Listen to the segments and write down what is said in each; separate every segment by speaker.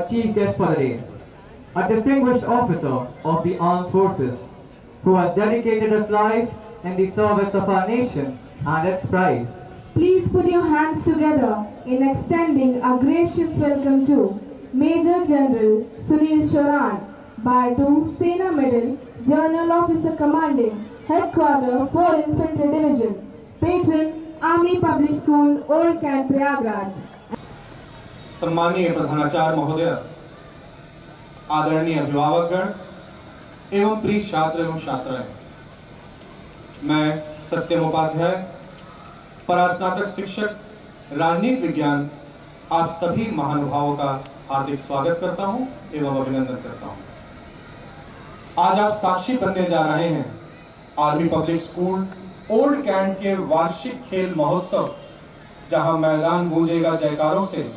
Speaker 1: our chief guest for the day, a distinguished officer of the armed forces who has dedicated his life in the service of our nation and its pride.
Speaker 2: Please put your hands together in extending a gracious welcome to Major General Sunil Shoran, Bar 2 Sena Medal, Journal Officer Commanding, Headquarter 4 Infantry Division, Patron Army Public School, Old Camp Prayagraj.
Speaker 3: सम्मानीय प्रधानाचार्य महोदय, आदरणीय अभिभावकगण एवं प्रिय छात्र एवं छात्राएं, मैं सत्यम उपाध्याय, परास्नातक शिक्षक राजनीति विज्ञान, आप सभी महानुभावों का हार्दिक स्वागत करता हूं एवं अभिनंदन करता हूं। आज आप साक्षी बनने जा रहे हैं army public school old cantt के वार्षिक खेल महोत्सव, जहां मैदान गूंजेगा जयकारों से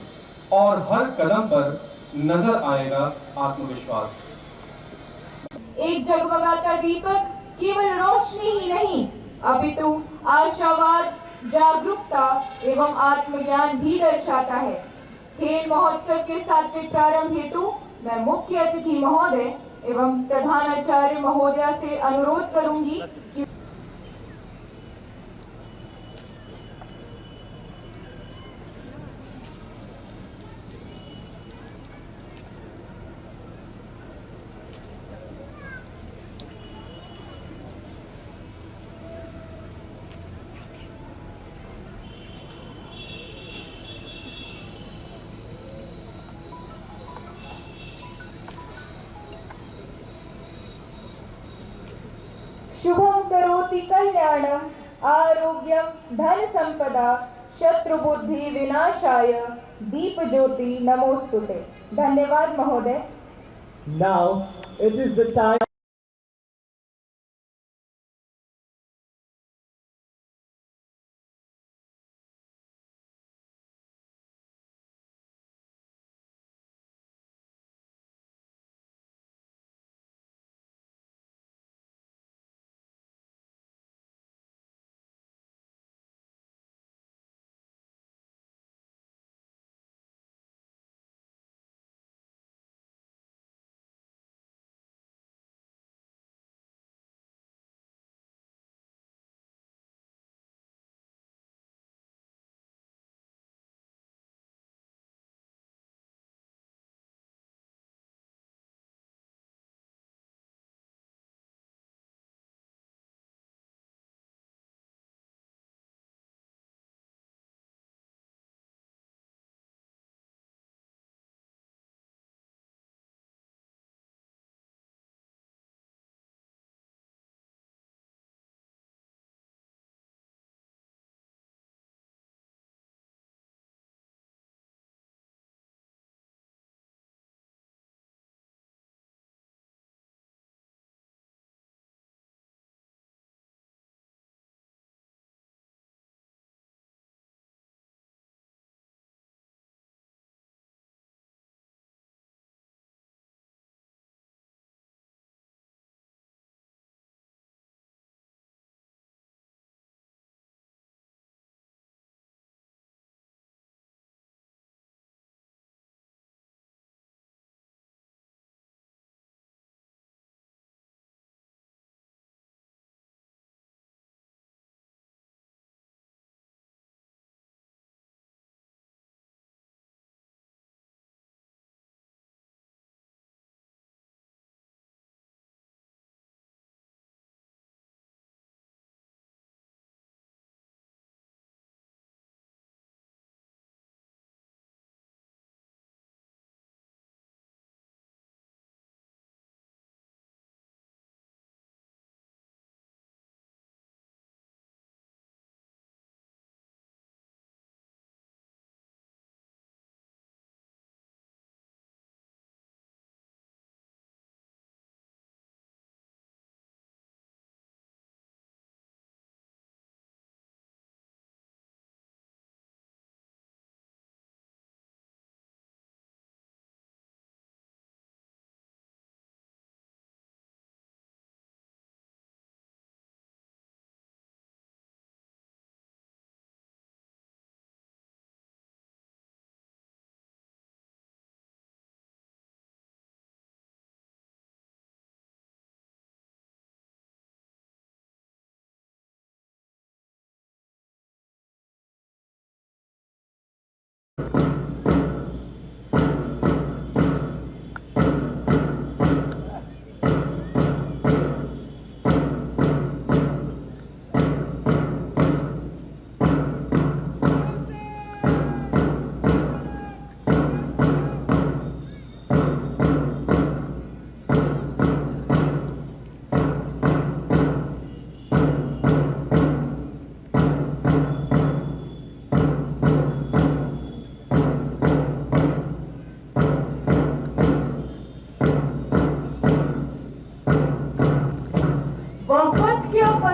Speaker 3: और हर कदम पर नजर आएगा आत्मविश्वास।
Speaker 4: एक जगमगाता दीपक केवल रोशनी ही नहीं, अपितु आशावाद, जागरूकता एवं आत्मज्ञान भी दर्शाता है। खेल महोत्सव के सात्विक प्रारंभ हेतु मैं मुख्य अतिथि महोदय एवं प्रधानाचार्य महोदया से अनुरोध करूंगी कि शुभं करोति कल्याणं आरोग्यं धन संपदा शत्रुबुद्धि विनाशाय दीप ज्योति नमोस्तुते। धन्यवाद महोदय।
Speaker 5: Now it is the time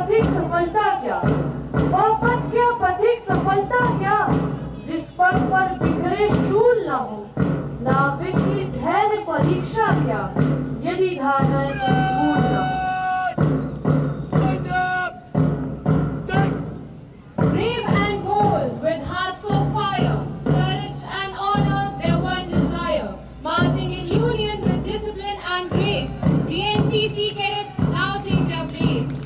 Speaker 6: पथिक सफलता क्या, वह पथ क्या पथिक सफलता क्या, जिस पथ पर बिखरे शूल न हो, नाविक की धैर्य परीक्षा क्या, यदि धारण भूल न हो।
Speaker 7: Brave and bold, with hearts of fire, courage and honor, their one desire, marching in union with discipline and grace, the NCC cadets now take their place.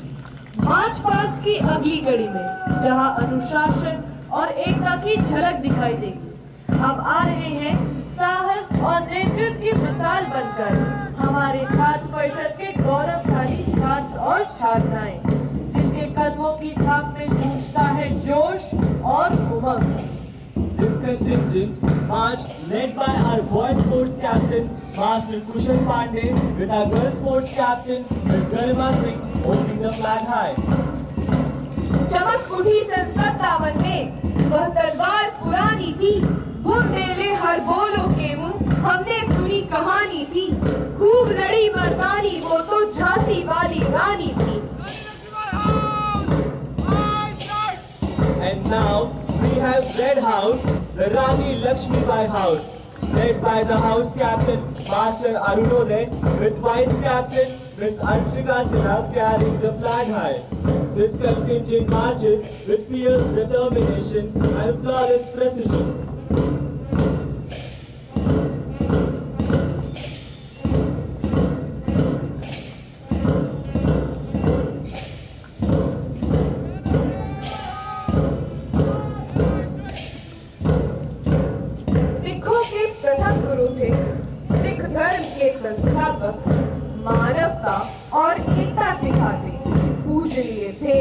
Speaker 6: March past की अगली कड़ी में जहां अनुशासन और एकता की झलक दिखाई देगी, अब आ रहे हैं साहस और नेतृत्व की मिसाल बनकर हमारे छात्र परिषद के गौरवशाली छात्र और छात्राएं, जिनके कदमों की थाप में गूंजता है जोश और उमंग।
Speaker 5: This contingent march led by our boys sports captain Master Kushal Pandey with our girls sports captain Ms. Garima Singh holding the flag high.
Speaker 4: चमक उठी सन 57 में, वह तलवार पुरानी थी, बुंदेले हर बोलो के मुंह हमने सुनी कहानी थी, खूब लड़ी मर्दानी वो तो झांसी वाली रानी थी।
Speaker 5: And now we have Red House, the Rani Lakshmi Bai House, led by the house captain Master Arunoday with vice captain Ms. Anshika Sinha carrying the flag high. This contingent marches with fierce determination and flawless precision.
Speaker 4: सिखों के प्रथम गुरु थे सिख धर्म के संस्थापक, मानवता और एकता सिखाते, पूजनीय थे,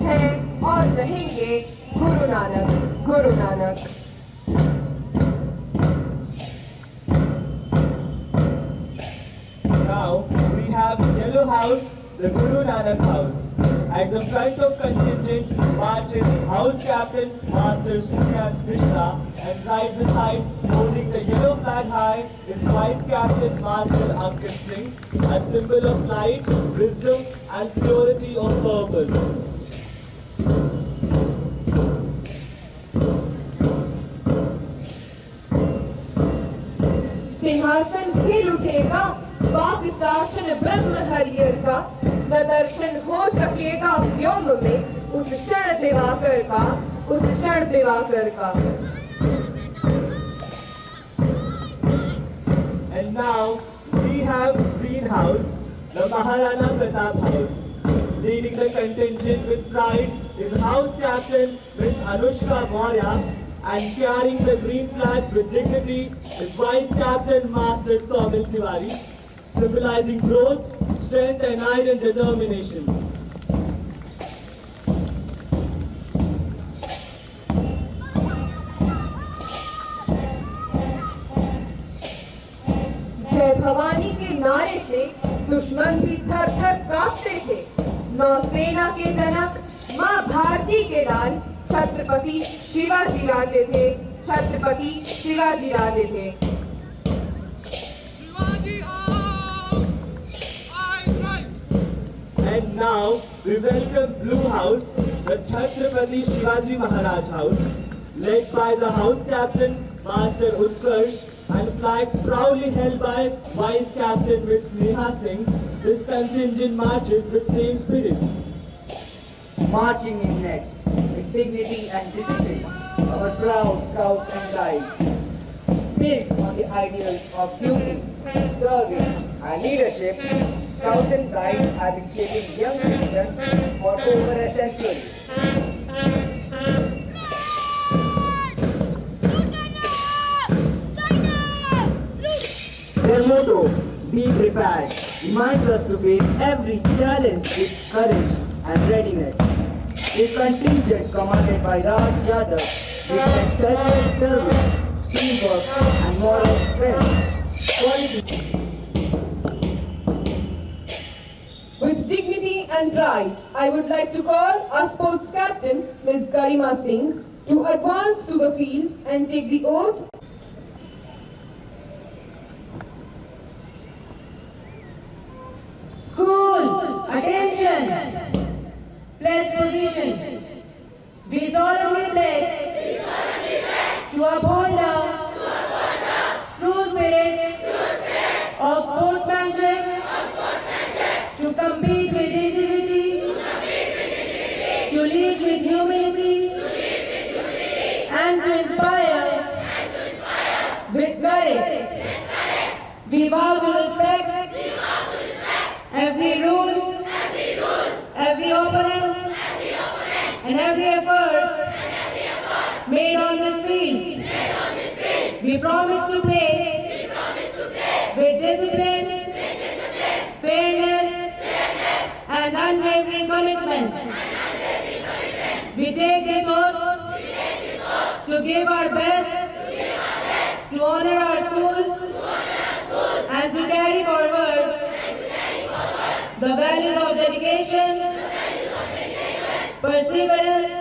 Speaker 4: हैं और रहेंगे Guru Nanak, Guru Nanak.
Speaker 5: Now we have Yellow House, the Guru Nanak House. At the front of contingent marches House Captain Master Srikanth Mishra, and right beside, holding the yellow flag high, is Vice Captain Master Ankit Singh, a symbol of light, wisdom and purity of purpose.
Speaker 4: सिंहासन हिल उठेगा, वाक शासन ब्रह्म हरियर का, न दर्शन हो सकेगा व्योम में उस क्षण दिवाकर का, उस क्षण दिवाकर का।
Speaker 5: And now we have Green House, the Maharana Pratap House. Leading the contingent with pride is House Captain Ms. Anushka Maurya, and carrying the green flag with dignity is Vice Captain Master Saumil Tiwari, symbolizing growth, strength and iron determination.
Speaker 4: जय भवानी के नारे से दुश्मन भी थर थर कांपते थे, नौसेना के जनक माँ भारती के लाल छत्रपति शिवाजी राजे थे, छत्रपति शिवाजी राजे थे।
Speaker 5: And now we welcome Blue House, the Chhatrapati Shivaji Maharaj House, led by the House Captain Master Utkarsh, and flag proudly held by Vice Captain Ms. Neha Singh. This contingent marches with same spirit.
Speaker 8: Marching in next with dignity and discipline, our proud scouts and guides, built on the ideals of duty, service and leadership. Scouts and guides have been shaping young citizens for over a century. Their motto, "Be prepared," reminds us to face every challenge with courage and readiness. This contingent, commanded by Raj Yadav, reflects selfless service, teamwork, and moral strength. Quality.
Speaker 4: With dignity and pride, I would like to call our sports captain, Ms. Garima Singh, to advance to the field and take the oath.
Speaker 6: School, attention!
Speaker 4: and every effort made on this field. We promise to play with discipline, fairness, and unwavering commitment. We take this oath to give our best, to honor our school, and to carry forward the values of dedication, perseverance,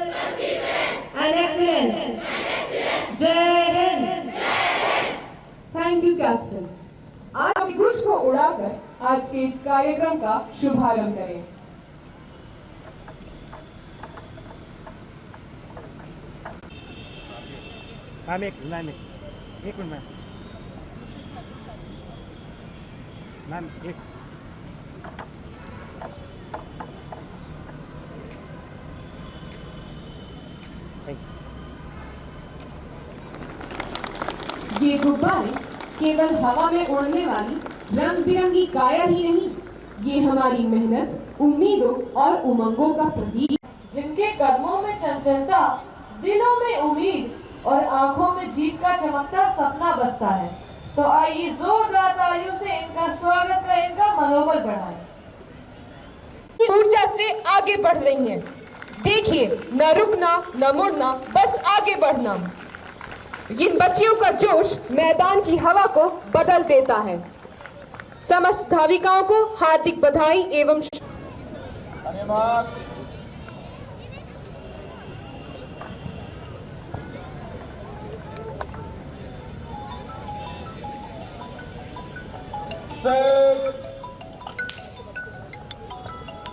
Speaker 4: and excellence. Jai Hind.
Speaker 2: Thank you, Captain.
Speaker 4: आज अपनी गुज को उड़ाकर आज के इस कार्यक्रम का शुभारंभ करें।
Speaker 9: एक मिनट मैम एक
Speaker 2: ये गुब्बारे केवल हवा में उड़ने वाली रंग बिरंगी काया ही नहीं, ये हमारी मेहनत, उम्मीदों और उमंगों का प्रतीक।
Speaker 6: जिनके कदमों में चंचलता, दिलों में उम्मीद और आंखों में जीत का चमकता सपना बसता है। तो आइए जोरदार तालियों से इनका स्वागत करें, इनका मनोबल बढ़ाएं।
Speaker 2: ऊर्जा से आगे बढ़ रही हैं। देखिए, न रुकना न मुड़ना, बस आगे बढ़ना। इन बच्चियों का जोश मैदान की हवा को बदल देता है। समस्त धाविकाओं को हार्दिक बधाई एवं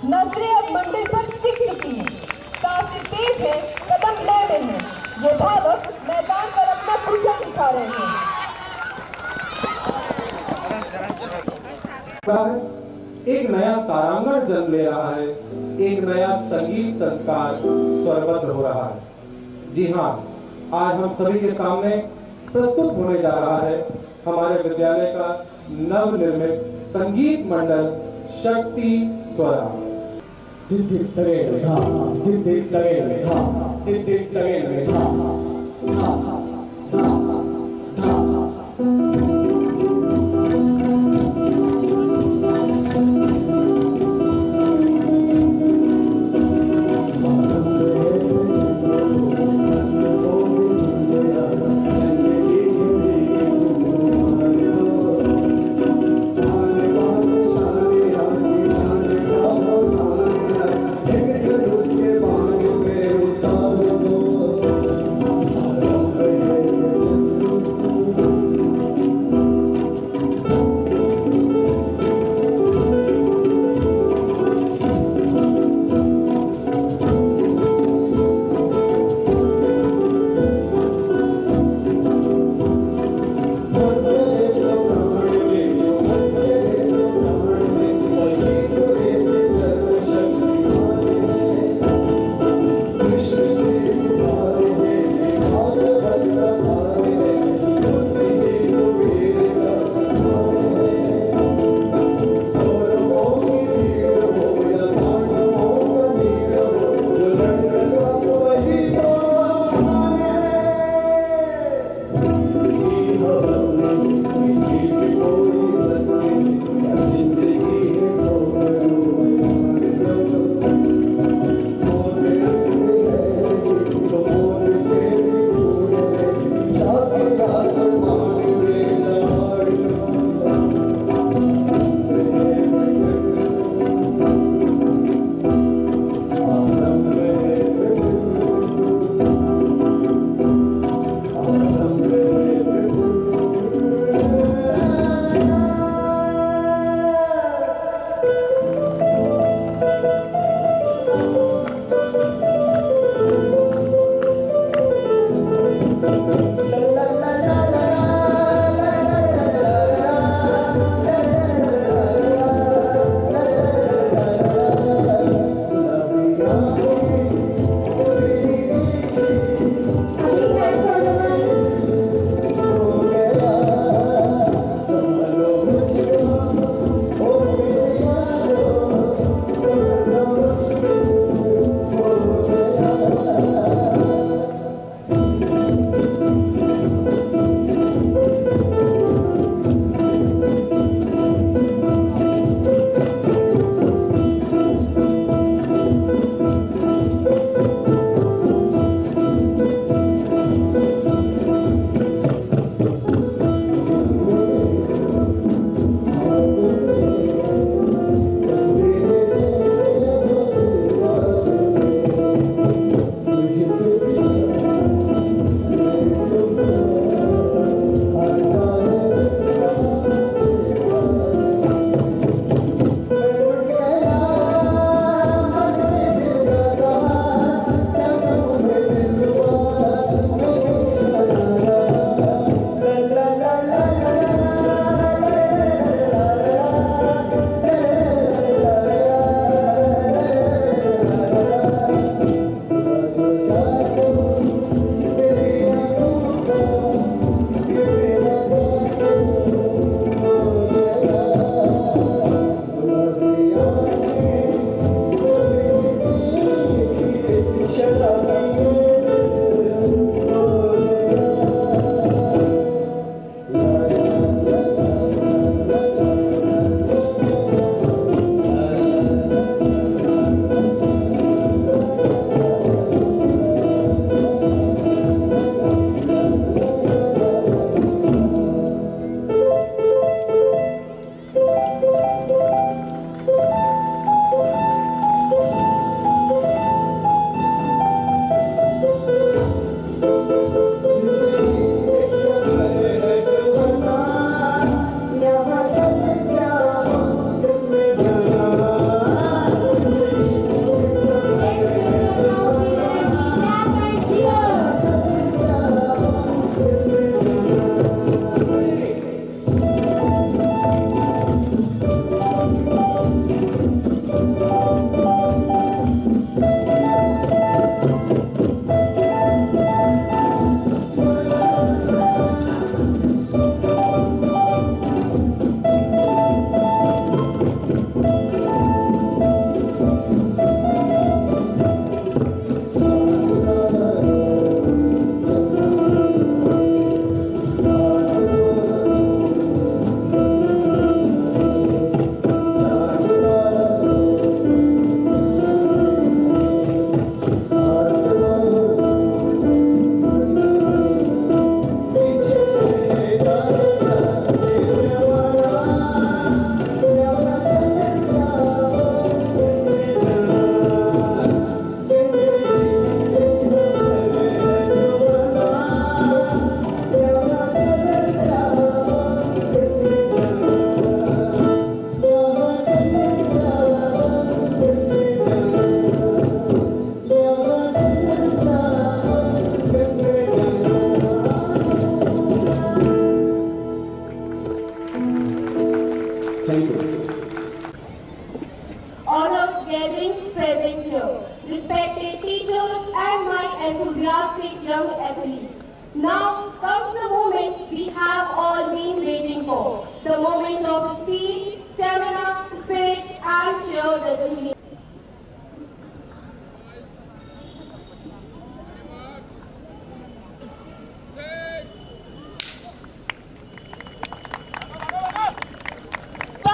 Speaker 2: नजरें अब मंदिर पर चिक चुकी हैं, सांसें तेज हैं, कदम लय में हैं। ये धावक मैदान पर अपना कुशल दिखा रहे हैं।
Speaker 3: एक नया तारांगण जन्म ले रहा है, एक नया संगीत संस्कार स्वरबद्ध हो रहा है। जी हाँ, आज हम सभी के सामने प्रस्तुत होने जा रहा है हमारे विद्यालय का नवनिर्मित संगीत मंडल शक्ति स्वरा।
Speaker 10: gatherings present here, respected teachers and my enthusiastic young athletes. Now comes the moment we have all been waiting for, the moment of speed, stamina, spirit and sheer determination.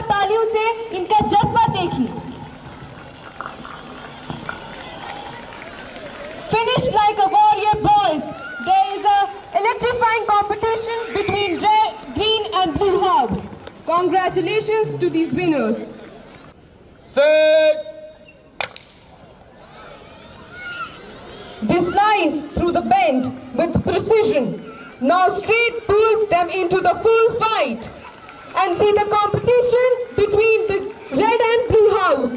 Speaker 4: तालियों से इनका जज्बा देखिए। Finish like a warrior, boys. There is a electrifying competition between red, green and blue house. Congratulations to these winners.
Speaker 3: Set.
Speaker 4: They slice through the bend with precision. Now straight pulls them into the full fight. And see the competition between the red and blue house.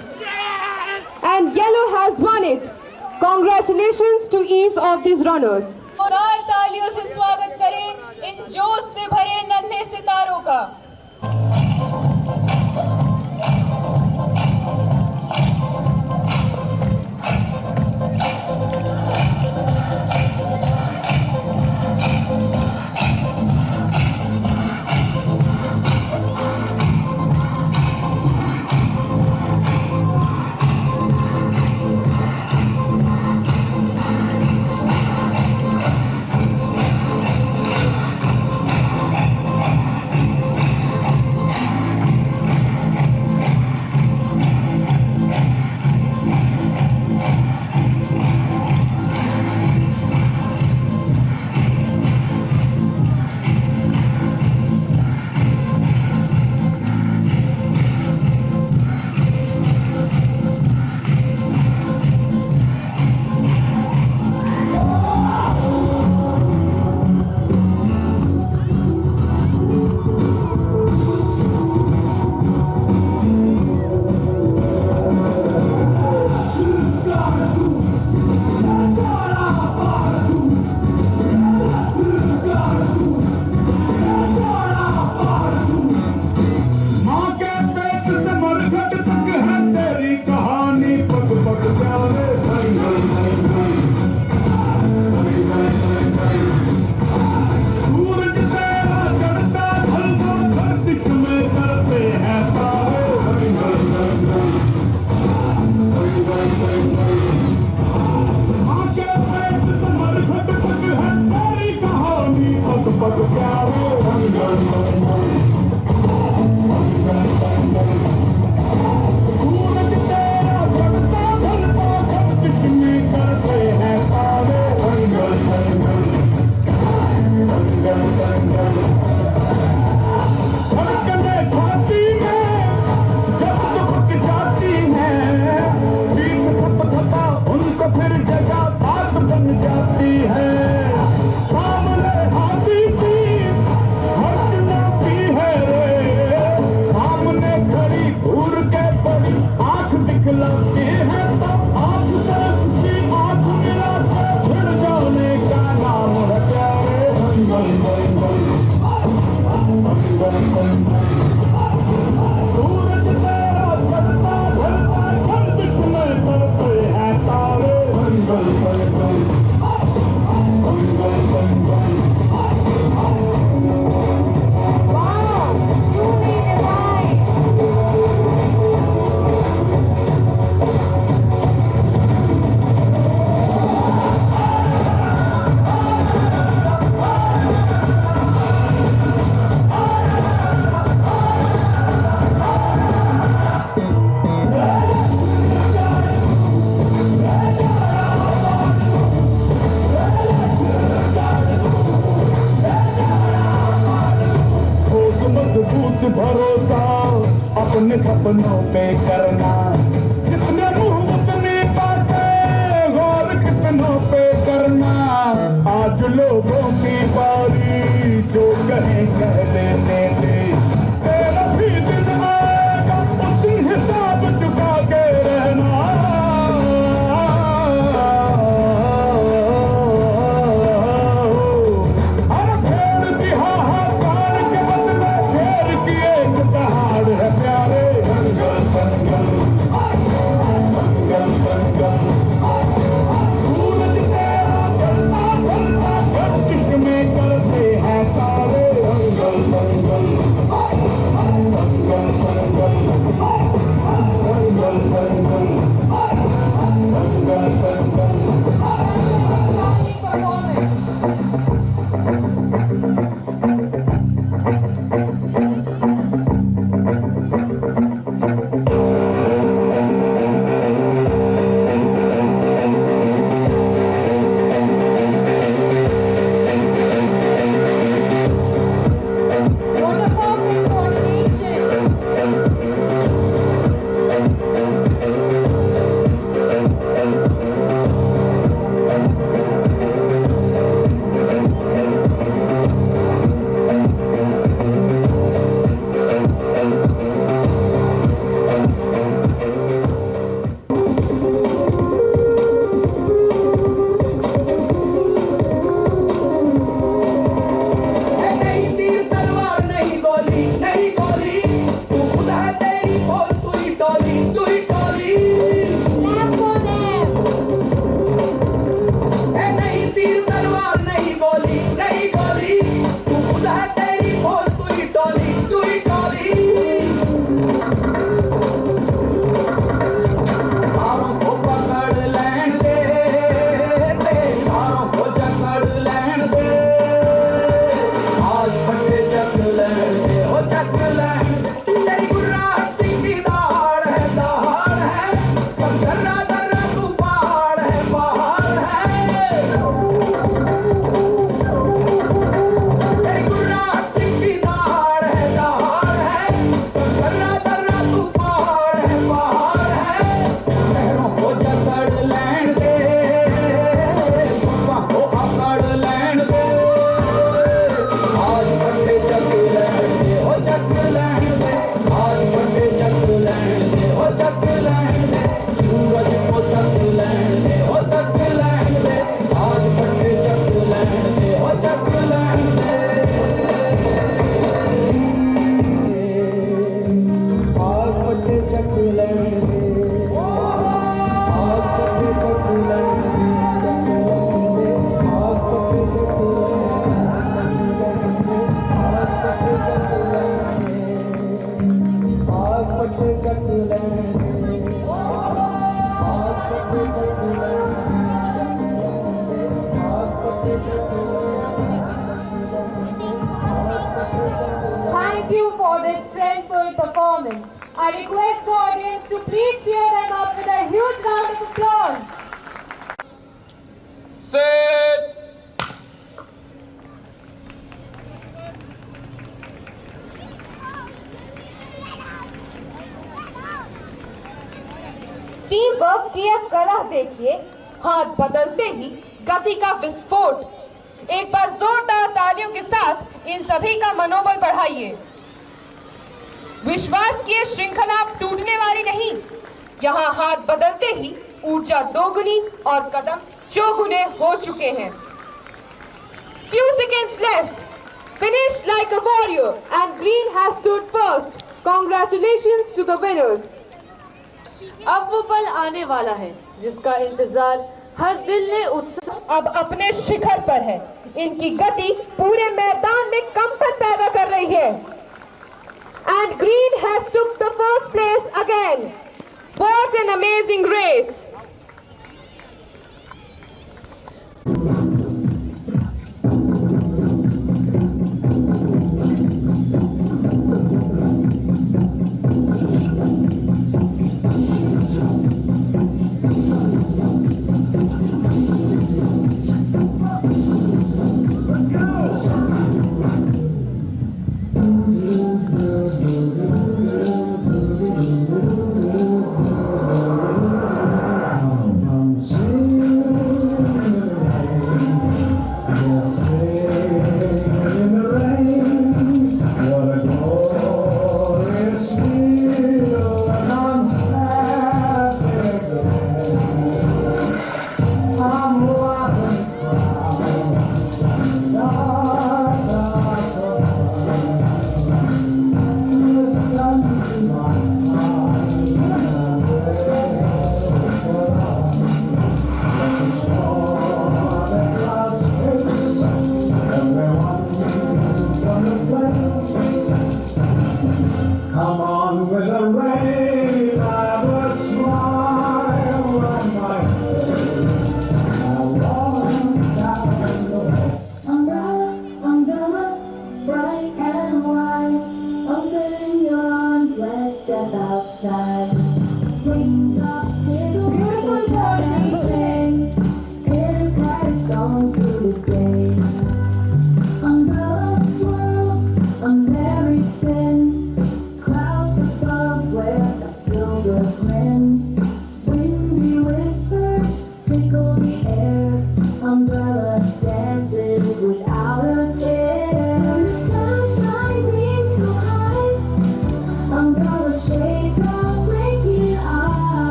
Speaker 4: And yellow has won it. Congratulations to each of these runners.
Speaker 11: और तालियों से स्वागत करें इन जोश से भरे नन्हे सितारों का।
Speaker 4: performance. I request the audience to please cheer them up with a huge round of applause.
Speaker 3: Sit.
Speaker 11: Team work की यह कला देखिए, हाथ बदलते ही गति का विस्फोट। एक बार जोरदार तालियों के साथ इन सभी का मनोबल बढ़ाइए। विश्वास की ये श्रृंखला अब टूटने वाली नहीं। यहाँ हाथ बदलते ही ऊर्जा दोगुनी और कदम चौगुने हो चुके हैं। Few seconds left. Finish like a warrior and green has stood first. Congratulations to the winners.
Speaker 6: अब वो पल आने वाला है जिसका इंतजार हर दिल ने उत्साह
Speaker 11: अब अपने शिखर पर है। इनकी गति पूरे मैदान में कंपन पैदा कर रही है। And green has took the first place again. What an amazing race!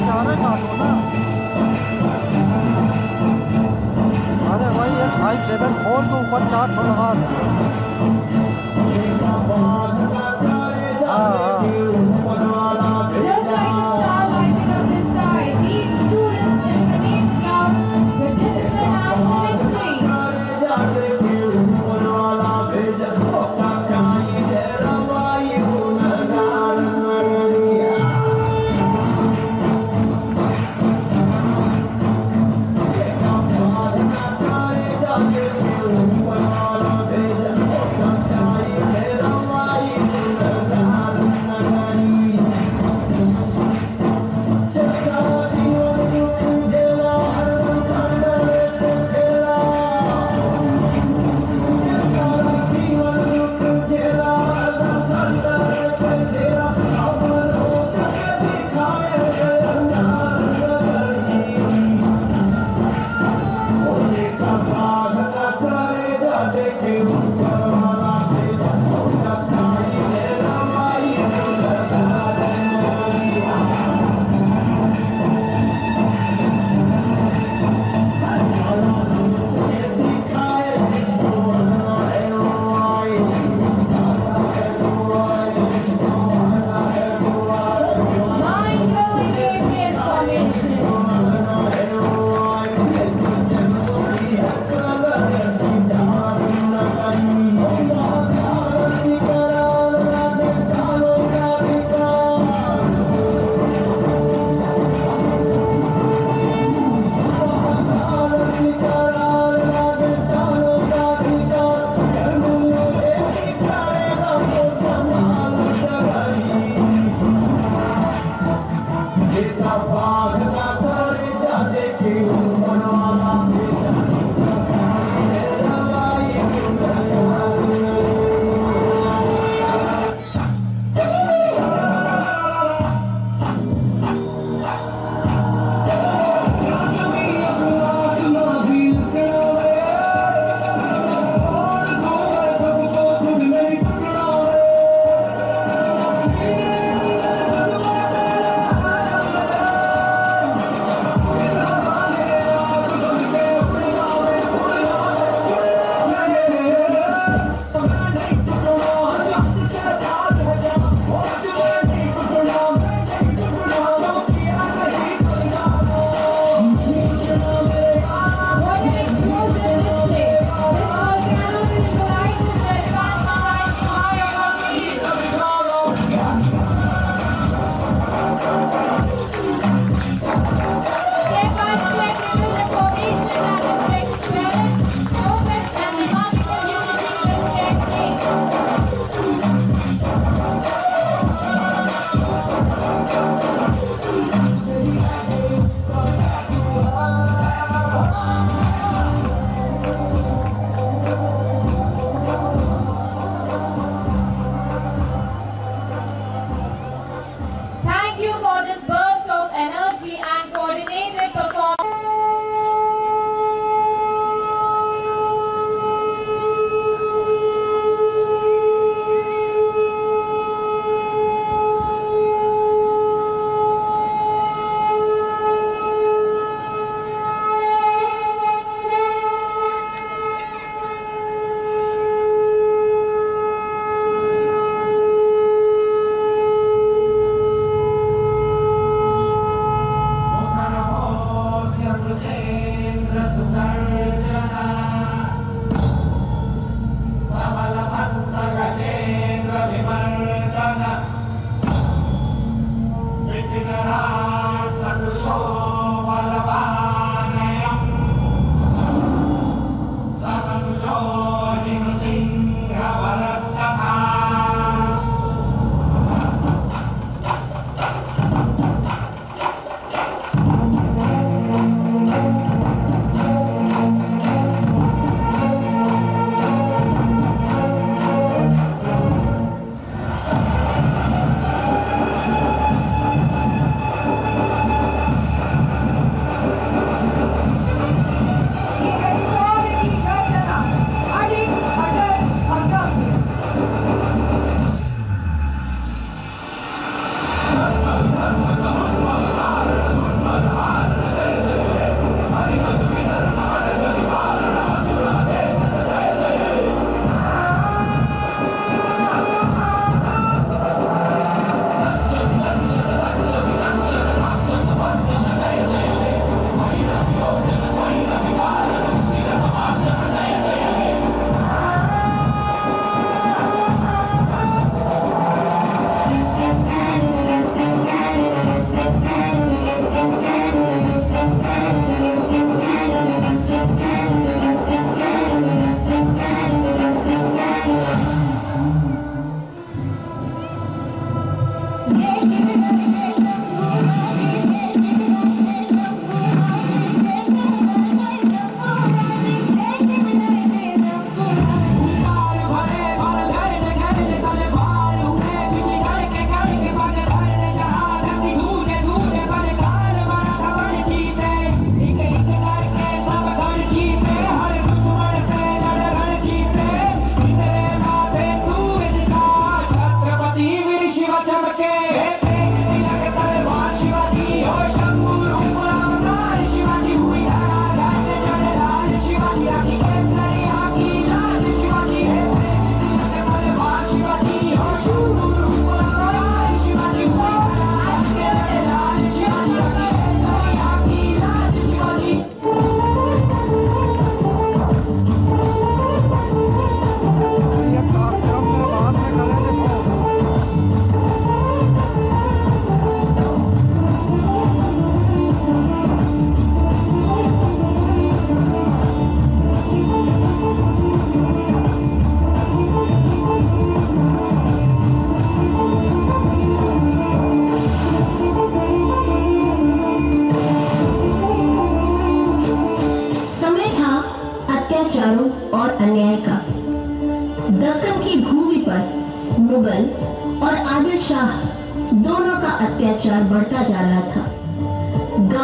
Speaker 9: चारे काटो ना। अरे भाई एक हाई लेवल खोल तो ऊपर 4 ठो लगा दे। हाँ हाँ
Speaker 4: Just like a star lighting up the sky, these students in the name proud, the discipline has been changed.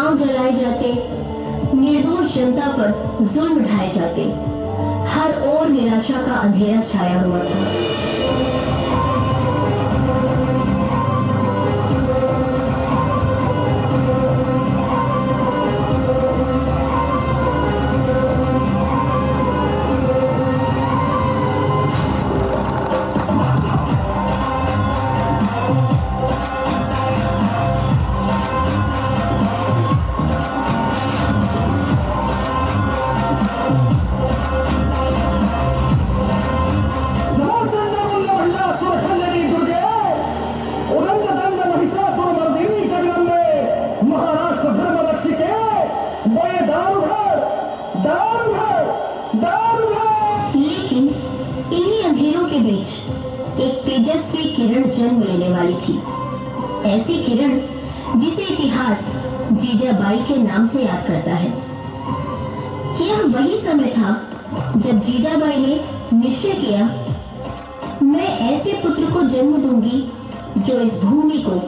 Speaker 12: गांव जलाए जाते, निर्दोष जनता पर जुल्म ढाए जाते, हर ओर निराशा का अंधेरा छाया हुआ था। लेकिन इन्हीं अंधेरों के बीच एक तेजस्वी किरण जन्म लेने वाली थी। ऐसी किरण जिसे इतिहास जीजाबाई के नाम से याद करता है। यह वही समय था जब जीजाबाई ने निश्चय किया, मैं ऐसे पुत्र को जन्म दूंगी जो इस भूमि को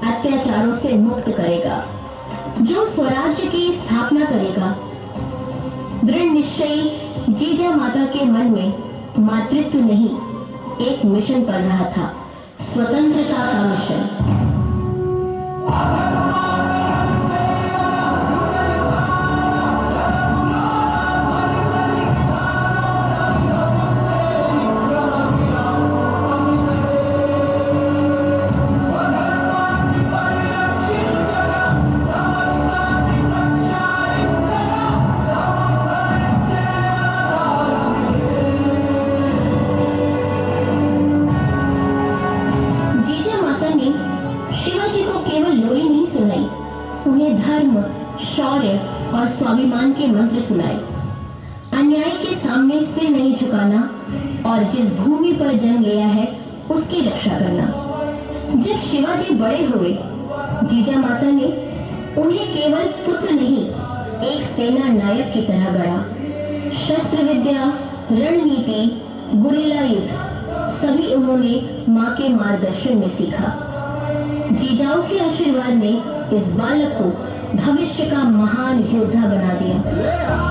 Speaker 12: अत्याचारों से मुक्त करेगा, जो स्वराज्य की स्थापना करेगा। दृढ़ निश्चयी जीजा माता के मन में मातृत्व नहीं, एक मिशन पल रहा था, स्वतंत्रता का मिशन। शौर्य और स्वाभिमान के मंत्र सुनाए। अन्याय के सामने सिर नहीं झुकाना और जिस भूमि पर जन्म लिया है उसकी रक्षा करना। जब शिवाजी बड़े हुए, जीजा माता ने उन्हें केवल पुत्र नहीं, एक सेना नायक की तरह गढ़ा। शस्त्र विद्या, रणनीति, गुरिल्ला युद्ध सभी उन्होंने माँ के मार्गदर्शन में सीखा। जीजाओं के आशीर्वाद ने इस बालक को भविष्य का महान योद्धा बना दिया।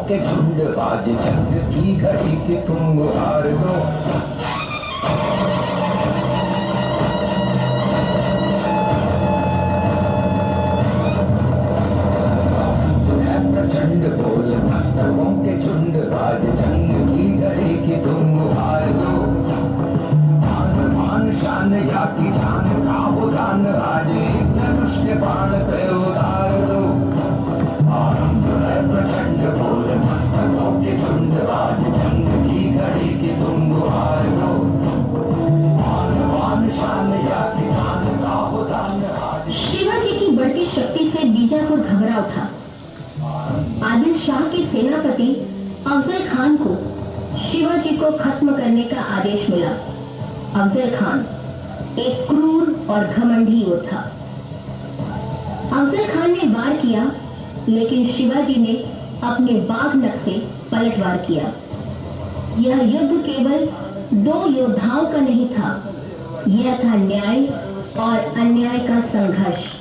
Speaker 13: के झुंड आज जंग की घड़ी के तुम हार दो। प्रचंड बोल मस्तकों के झुंड आज जंग की घड़ी के तुम हार दो। मान शान या की शान का उदान आज एक धनुष के बाण पे उतार दो। आरंभ है प्रचंड बोल मस्तकों के झुंड आज जंग की घड़ी की तुम हार दो। मान शान या की शान का उदान आज।
Speaker 12: शिवाजी की बढ़ती शक्ति से बीजापुर घबरा उठा। आदिल शाह के सेनापति अफजल खान को शिवाजी को खत्म करने का आदेश मिला। अफजल खान एक क्रूर और घमंडी योद्धा। अफजल खान ने वार किया, लेकिन शिवाजी ने अपने बाघ नख से पलटवार किया। यह युद्ध केवल दो योद्धाओं का नहीं था, यह था न्याय और अन्याय का संघर्ष।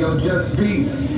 Speaker 13: of just peace.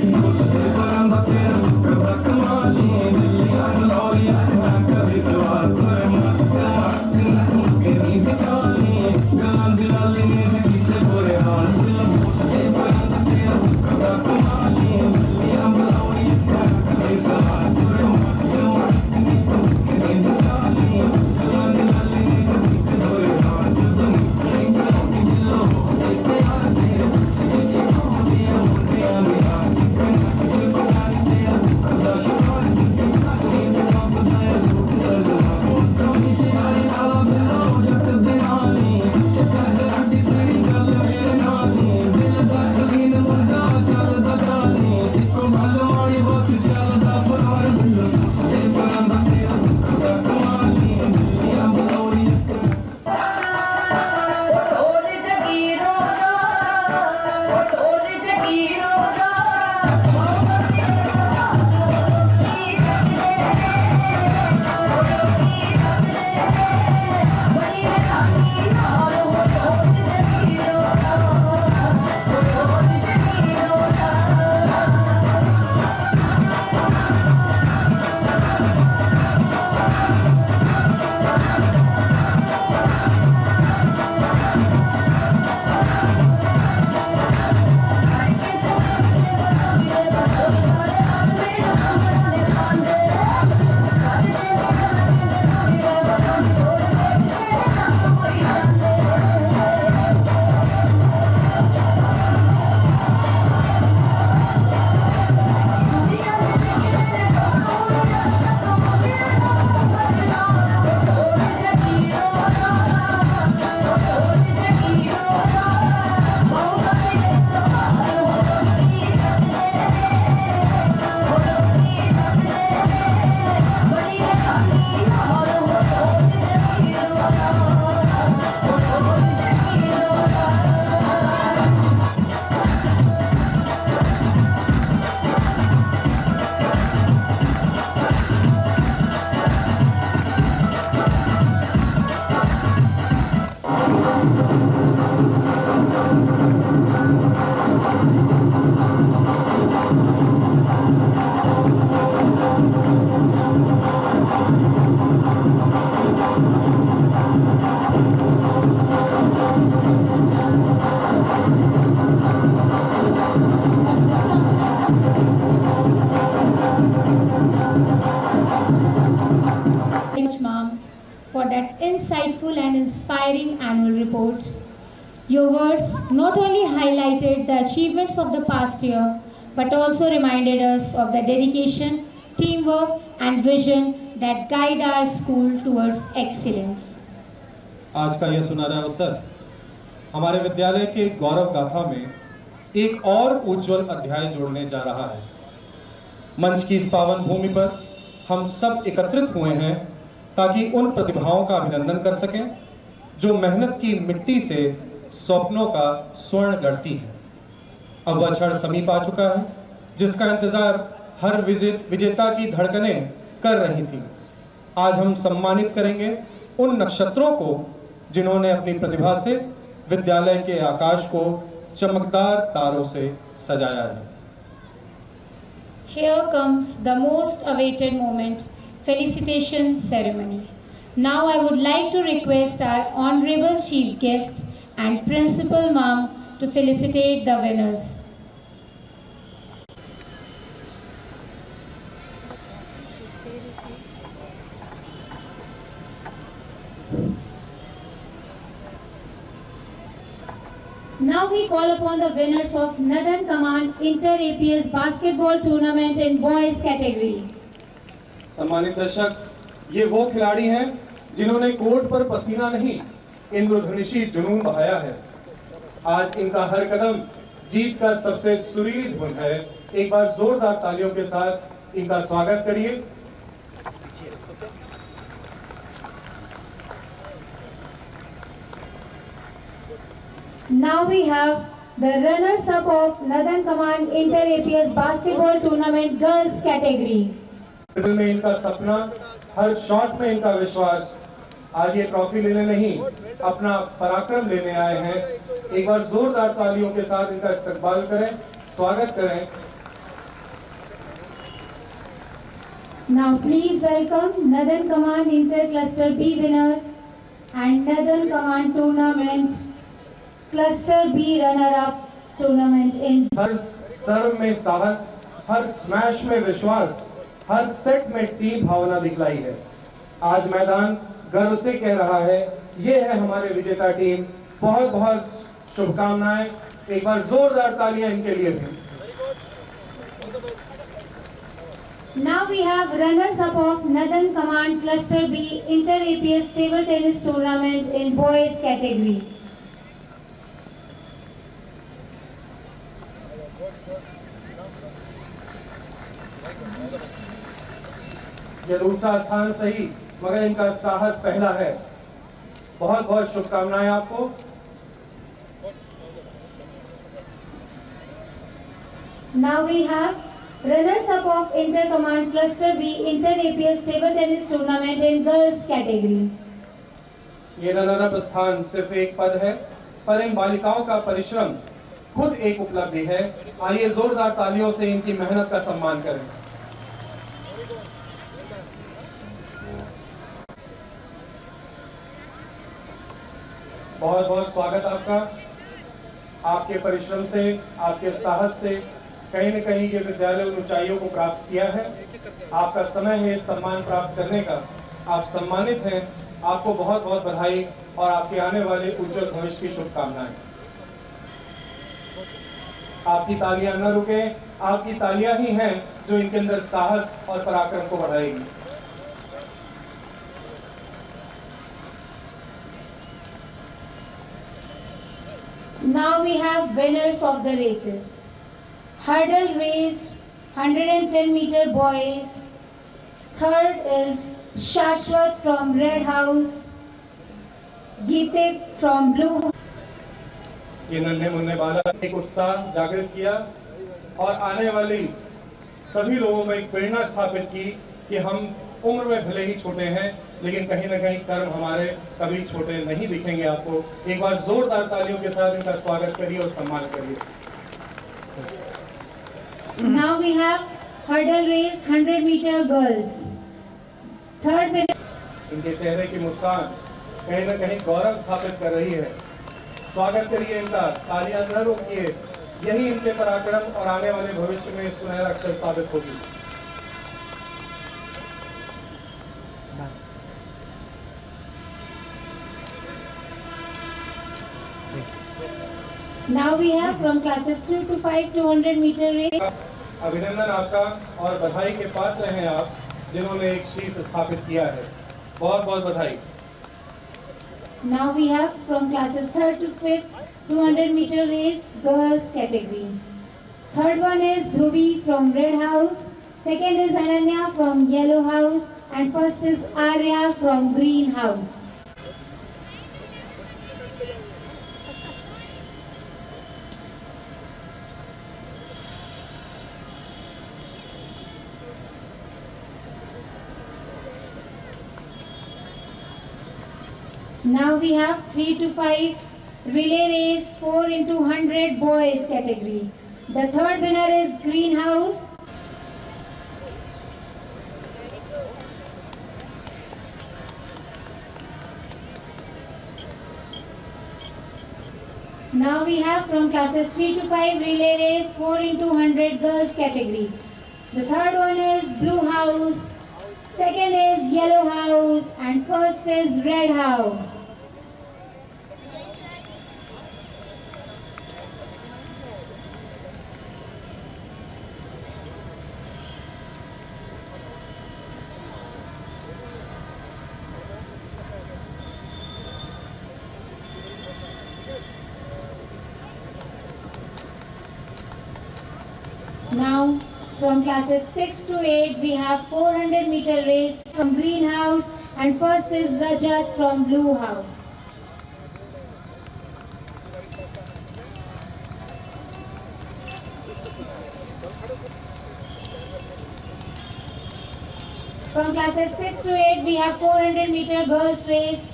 Speaker 10: Ma'am, for that insightful and inspiring annual report. Your words not only highlighted the achievements of the past year, but also reminded us of the dedication, teamwork, and vision that guide our school towards excellence.
Speaker 3: आज का यह सुनहरा अवसर हमारे विद्यालय के गौरव गाथा में एक और उज्जवल अध्याय जोड़ने जा रहा है। मंच की इस पावन भूमि पर हम सब एकत्रित हुए हैं ताकि उन प्रतिभाओं का अभिनंदन कर सकें जो मेहनत की मिट्टी से स्वप्नों का स्वर्ण गढ़ती है। अब वह क्षण समीप आ चुका है जिसका इंतजार हर विजेता की धड़कनें कर रही थी। आज हम सम्मानित करेंगे उन नक्षत्रों को जिन्होंने अपनी प्रतिभा से विद्यालय के आकाश को चमकदार तारों से सजाया है।
Speaker 10: Here comes the most awaited moment, felicitation ceremony. Now I would like to request our honorable chief guest and principal ma'am to felicitate the winners. Now we call upon the winners of Nadan Command Inter-APS Basketball Tournament in Boys category.
Speaker 3: सम्मानित दर्शक, ये वो खिलाड़ी हैं जिन्होंने court पर पसीना नहीं, इंद्रधनुषी जुनून बहाया है। आज इनका हर कदम जीत का सबसे सुरीली धुन है। एक बार जोरदार तालियों के साथ इनका स्वागत करिए।
Speaker 10: Now we have the runners-up of Nadan Command Inter-APS Basketball Tournament Girls category.
Speaker 3: दिल में इनका सपना, हर शॉट में इनका विश्वास। आज ये ट्रॉफी लेने नहीं, अपना पराक्रम लेने आए हैं। एक बार जोरदार तालियों के साथ इनका इस्तकबाल करें। स्वागत करें।
Speaker 10: Now please welcome Northern Command Inter Cluster B winner and Northern Command Tournament Cluster B runner-up tournament in
Speaker 3: हर सर्व में साहस, हर स्मैश में विश्वास, हर सेट में टीम भावना दिखलाई है। आज मैदान गर्व से कह रहा है, ये है हमारे विजेता टीम। बहुत बहुत शुभकामनाएं। एक बार जोरदार तालियां इनके लिए भी।
Speaker 10: Now we have runners-up of Northern Command Cluster B Inter APS Table Tennis Tournament in boys category.
Speaker 3: ये दूसरा स्थान सही, मगर इनका साहस पहला है। बहुत बहुत शुभकामनाएं आपको।
Speaker 10: Now we have runners-up of Inter Command Cluster B Inter APS Table Tennis Tournament in girls category.
Speaker 3: ये रनर-अप स्थान सिर्फ एक पद है, पर इन बालिकाओं का परिश्रम खुद एक उपलब्धि है। आइए जोरदार तालियों से इनकी मेहनत का सम्मान करें। बहुत बहुत स्वागत आपका। आपके परिश्रम से, आपके साहस से कहीं न कहीं ये विद्यालय उन ऊंचाइयों को प्राप्त किया है। आपका समय है सम्मान प्राप्त करने का। आप सम्मानित हैं। आपको बहुत बहुत बधाई और आपके आने वाले उज्जवल भविष्य की शुभकामनाएं। आपकी तालियां न रुके। आपकी तालियां ही हैं जो इनके अंदर साहस और पराक्रम को बढ़ाएगी।
Speaker 10: Now we have winners of the races. Hurdle race 110-meter boys. Third is Shashwat from Red House. Geetik from Blue.
Speaker 3: ये नन्हे मुन्ने बालक एक उत्साह जागृत किया और आने वाली सभी लोगों में एक प्रेरणा स्थापित की कि हम उम्र में भले ही छोटे हैं, लेकिन कहीं न कहीं कर्म हमारे कभी छोटे नहीं दिखेंगे। आपको एक बार जोरदार तालियों के साथ इनका स्वागत करिए और सम्मान करिए।
Speaker 10: Now we have hurdle race 100-meter girls. Third winner.
Speaker 3: इनके चेहरे की मुस्कान कहीं न कहीं गौरव स्थापित कर रही है। स्वागत करिए इनका। तालियां न रोकिए। यही इनके पराक्रम और आने वाले भविष्य में सुनहरा अक्षर साबित होगी।
Speaker 10: Now we have from classes 2 to 5 200-meter race.
Speaker 3: अभिनंदन आपका और बधाई के पात्र हैं आप, जिन्होंने एक शीर्ष स्थापित किया है। बहुत बहुत बधाई।
Speaker 10: Now we have from classes 3rd to 5th 200-meter race girls category. Third one is Dhruvi from Red House. Second is Ananya from Yellow House, and first is Arya from Green House. Now we have 3 to 5 relay race 4 into 100 boys category. The third winner is Green House. Now we have from classes 3 to 5 relay race 4 into 100 girls category. The third one is Blue House. Second is Yellow House, and first is Red House. Now, from classes 6 to 8, we have 400-meter race from Green House, and first is Rajat from Blue House. From classes 6 to 8, we have 400-meter girls race.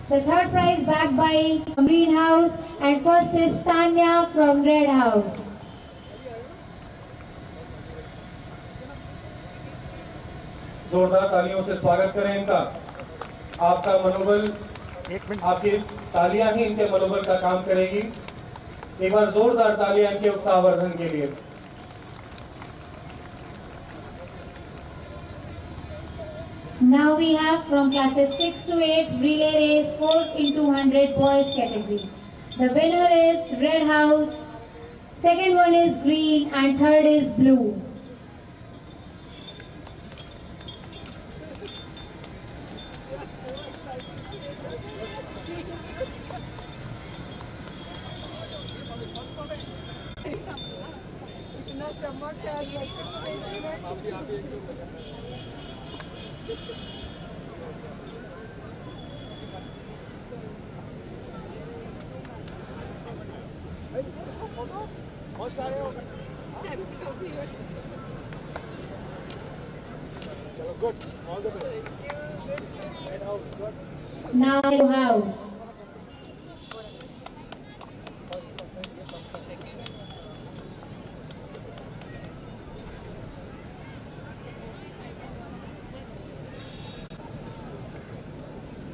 Speaker 10: The third prize backed by Green House, and first is Tanya from Red House.
Speaker 3: जोरदार तालियों से स्वागत करें इनका। आपका मनोबल, आपकी तालियां ही इनके मनोबल का काम करेगी। एक बार जोरदार तालियां इनके उत्साहवर्धन के लिए।
Speaker 14: Now we have from classes 6 to 8 relay race 4x100 boys category. The winner is Red House, second one is green and third is blue. Now Yellow House.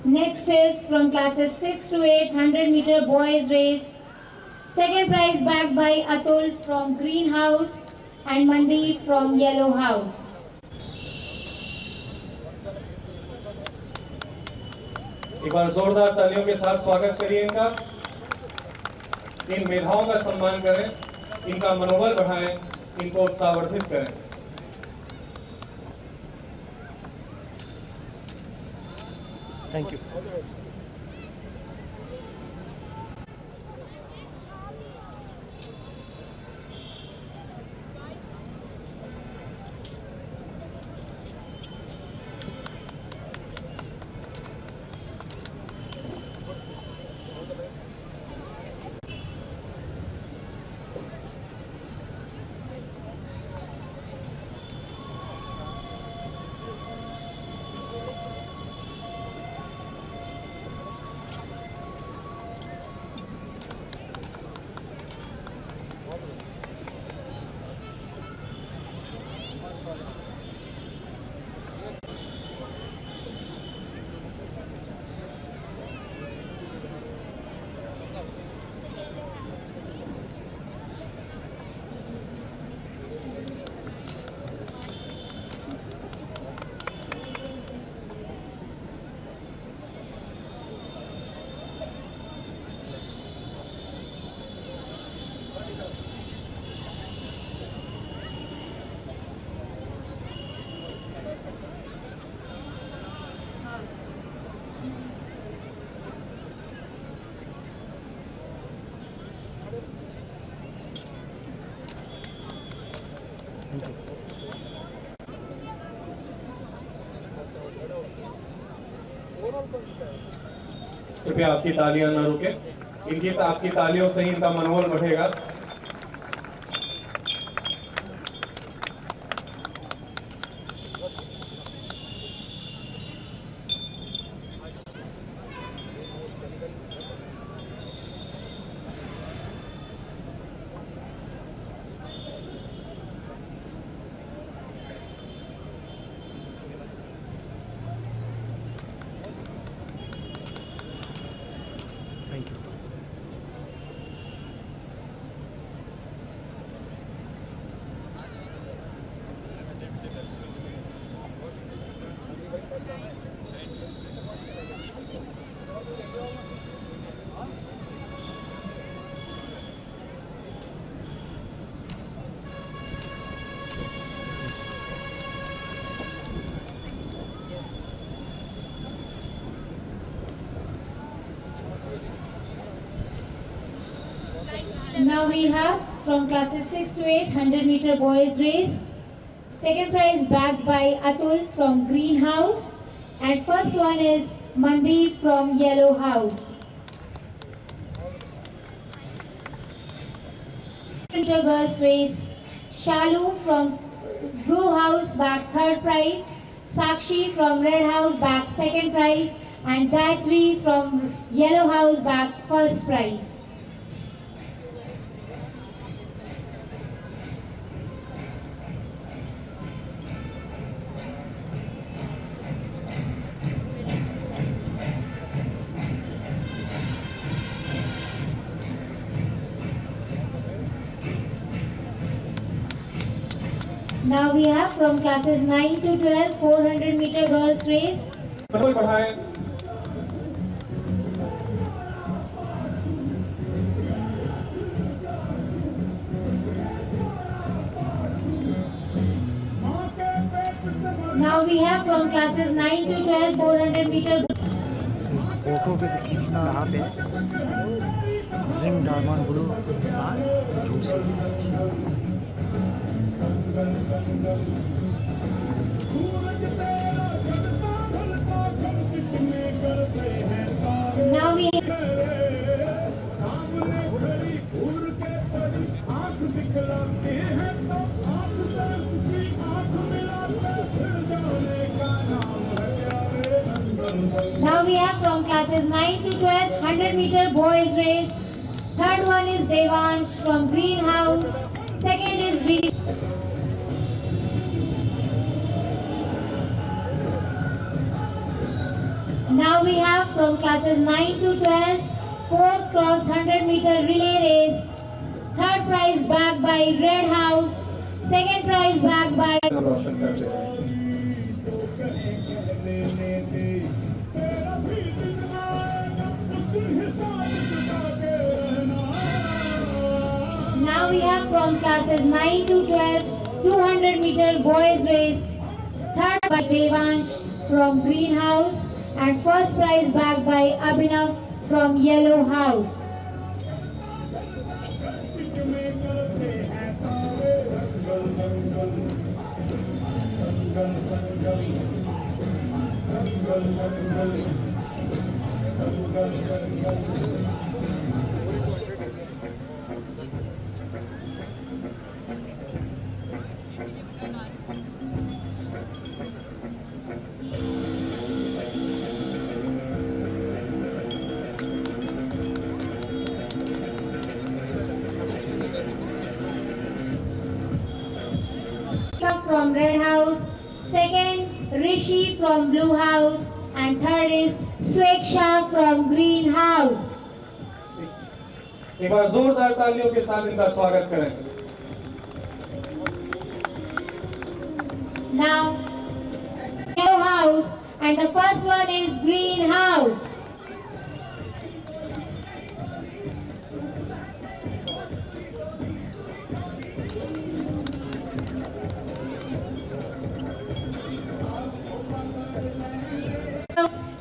Speaker 14: Next is from classes 6 to 8 100-meter boys race. Second prize backed by Atul from Green House and Mandeep from Yellow House.
Speaker 3: एक बार जोरदार तालियों के साथ स्वागत करिए इनका। इन मेधाओं का सम्मान करें, इनका मनोबल बढ़ाएं, इनको उत्साहवर्धित करें।
Speaker 9: Thank you.
Speaker 3: कृपया आपकी तालियां न रुके, आपकी तालियों से ही इनका मनोबल बढ़ेगा।
Speaker 14: Now we have from classes 6 to 8 100-meter boys race. Second prize backed by Atul from Green House and first one is Mandeep from Yellow House. Inter girls race. Shalu from Blue House back third prize, Sakshi from Red House back second prize and Gayatri from Yellow House back first prize. Now we have from classes 9 to 12 400 meter girls race. Now we have from classes 9 to 12 400 meter.
Speaker 9: Photo भी खींचना यहाँ पे ring diamond blue
Speaker 14: Now we have from classes 9 to 12 100 meter boys race. Third one is Devansh from Greenhouse. Second is V. Now we have from classes 9 to 12 4 cross 100 meter relay race. Third prize backed by Red House. Second prize backed by. Now we have from classes 9 to 12 200 meter boys race. Third by Devansh from Greenhouse and first prize backed by Abhinav from Yellow House. From Red House, second Rishi from Blue House, and third is Sweksha from Green House.
Speaker 3: एक बार जोरदार तालियों के साथ इनका स्वागत करें।
Speaker 14: Now, Yellow House, and the first one is Green House.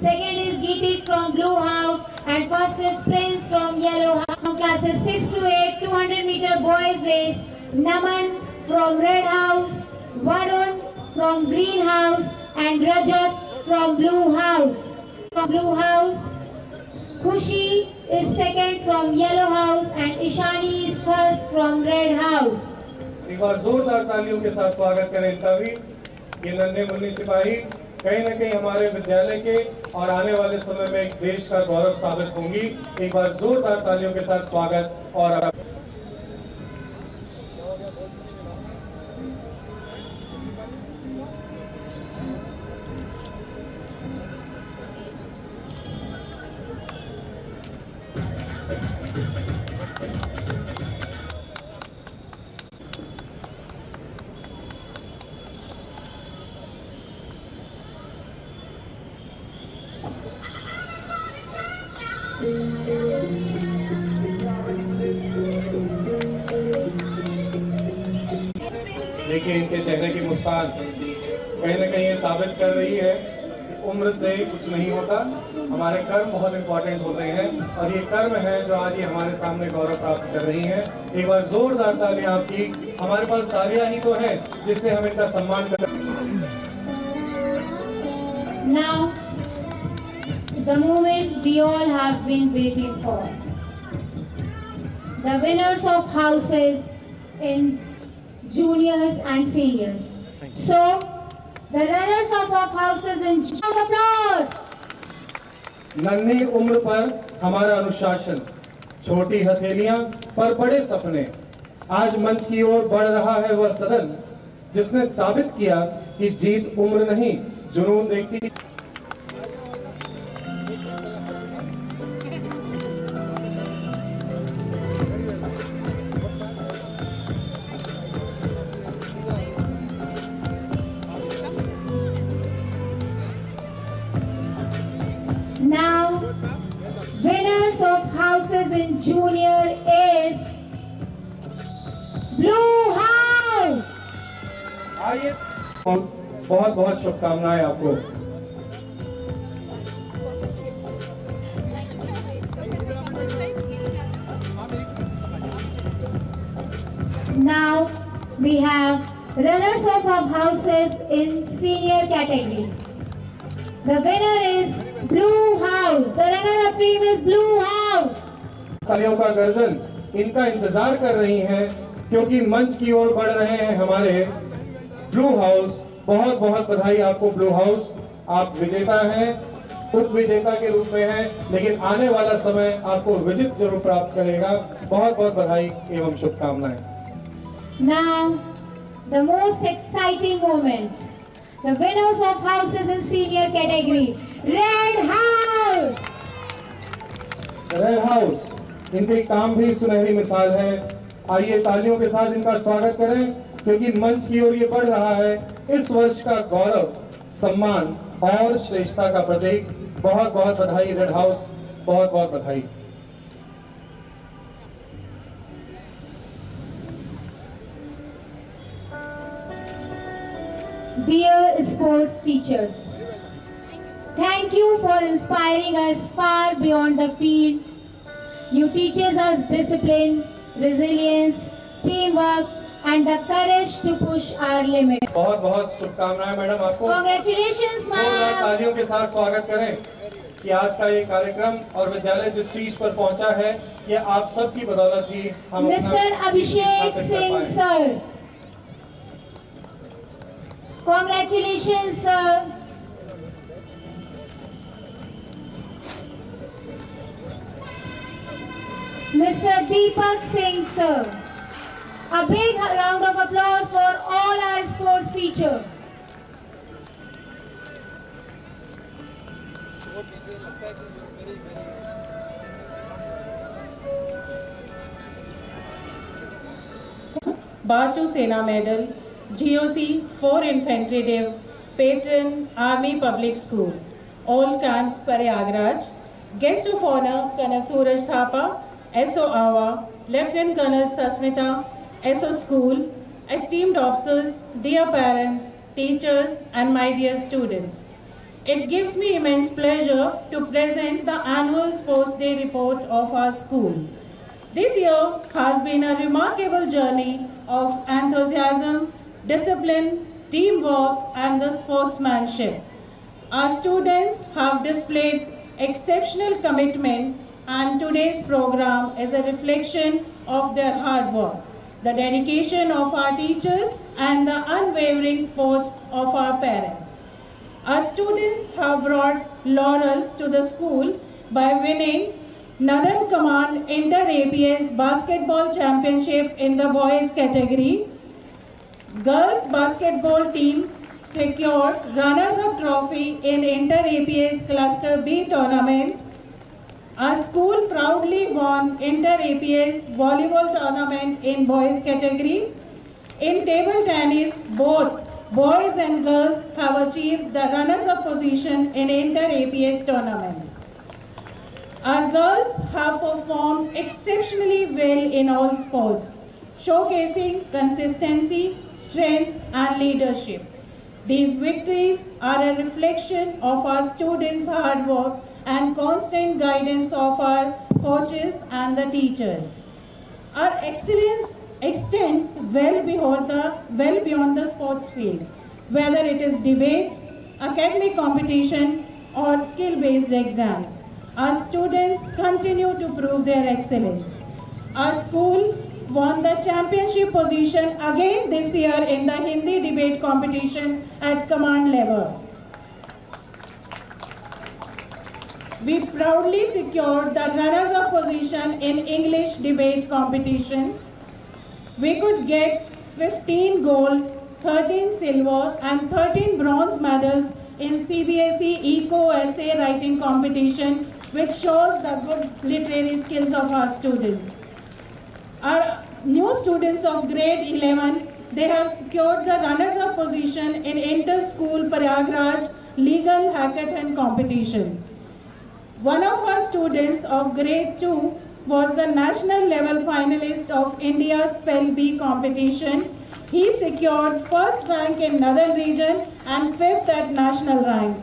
Speaker 14: Second is Geetik from Blue House and first is Prince from Yellow House. From classes 6 to 8 200 meter boys race. Naman from Red House, Varun from Green House and Rajat from Blue House. From Blue House, Khushi is second from Yellow House and Ishani is first from Red House.
Speaker 3: एक बार जोरदार तालियों के साथ स्वागत करें इनका भी। ये नन्हे मुन्ने सिपाही कहीं न कहीं हमारे विद्यालय के और आने वाले समय में एक देश का गौरव साबित होंगी। एक बार जोरदार तालियों के साथ स्वागत। और देखिए इनके चेहरे की मुस्कान कहीं न कहीं ये साबित कर रही है कि उम्र से कुछ नहीं होता। हमारे कर्म बहुत इंपॉर्टेंट होते हैं और ये कर्म है जो आज ये हमारे सामने गौरव प्राप्त कर रही हैं। एक बार जोरदार तालियां आपकी। हमारे पास तालियां ही तो हैं जिससे हम इनका सम्मान कर।
Speaker 14: Now, the moment we all have been waiting for. The winners of houses in juniors and seniors. So, the runners of houses in applause.
Speaker 3: नन्ही उम्र पर हमारा अनुशासन, छोटी हथेलियां पर बड़े सपने। आज मंच की ओर बढ़ रहा है वह सदन जिसने साबित किया कि जीत उम्र नहीं जुनून देखती। आइए, बहुत बहुत शुभकामनाएं आपको।
Speaker 14: Now we have runners-up of houses in senior category. The winner is Blue House. The runner-up team is Blue House.
Speaker 3: तालियों का गर्जन इनका इंतजार कर रही हैं क्योंकि मंच की ओर बढ़ रहे हैं हमारे ब्लू हाउस। बहुत बहुत बधाई आपको ब्लू हाउस, आप विजेता हैं, उप विजेता के रूप में हैं, लेकिन आने वाला समय आपको विजित जरूर प्राप्त करेगा। बहुत बहुत बधाई एवं शुभकामनाएं।
Speaker 14: Now, the most exciting moment. The winners of houses in senior category. Red House!
Speaker 3: Red house, इनके काम भी सुनहरी मिसाल है। आइए तालियों के साथ इनका स्वागत करें क्योंकि मंच की ओर ये बढ़ रहा है इस वर्ष का गौरव, सम्मान और श्रेष्ठता का प्रतीक। बहुत बहुत बधाई रेड हाउस, बहुत बहुत बधाई।
Speaker 14: Dear sports teachers, thank you for inspiring us far beyond the field. You teach us discipline, resilience, teamwork, and the courage to push our limits.
Speaker 3: बहुत बहुत शुभकामनाएं मैडम आपको।
Speaker 14: Congratulations, ma'am.
Speaker 3: तालियों के साथ स्वागत करें कि आज का ये कार्यक्रम और विद्यालय जिस शीर्ष पर पहुंचा है, ये आप सबकी बदौलत ही हम
Speaker 14: Mr. Abhishek Singh, sir. Congratulations, sir. Mr. Deepak Singh, sir. A big round of applause for all our sports teachers.
Speaker 6: Batu Sena Medal, GOC 4 Infantry Div, Patron Army Public School, Old Kant, Prayagraj. Guest of Honor, Colonel Suraj Thapa, SO Awa, Lieutenant Colonel Sasmita, SO School, esteemed officers, dear parents, teachers, and my dear students. It gives me immense pleasure to present the annual Sports Day report of our school. This year has been a remarkable journey of enthusiasm, discipline, teamwork, and the sportsmanship. Our students have displayed exceptional commitment, and today's program is a reflection of their hard work, the dedication of our teachers, and the unwavering support of our parents. Our students have brought laurels to the school by winning Nadan Command Inter-APS Basketball Championship in the boys category. Girls basketball team secured runners-up trophy in Inter-APS Cluster B tournament. Our school proudly won Inter-APS volleyball tournament in boys category. In table tennis, both boys and girls have achieved the runners-up position in Inter-APS tournament. Our girls have performed exceptionally well in all sports, showcasing consistency, strength, and leadership. These victories are a reflection of our students' hard work and constant guidance of our coaches and the teachers. Our excellence extends well beyond the sports field, whether it is debate, academic competition, or skill-based exams. Our students continue to prove their excellence. Our school won the championship position again this year in the Hindi debate competition at command level. We proudly secured the runners-up position in English debate competition. We could get 15 gold, 13 silver, and 13 bronze medals in CBSE Eco Essay Writing competition, which shows the good literary skills of our students. Our new students of grade 11, they have secured the runners-up position in Inter-School Prayagraj Legal Hackathon competition. One of our students of grade 2 was the national level finalist of India's Spell Bee competition.
Speaker 15: He secured first rank in Northern region and fifth at national rank.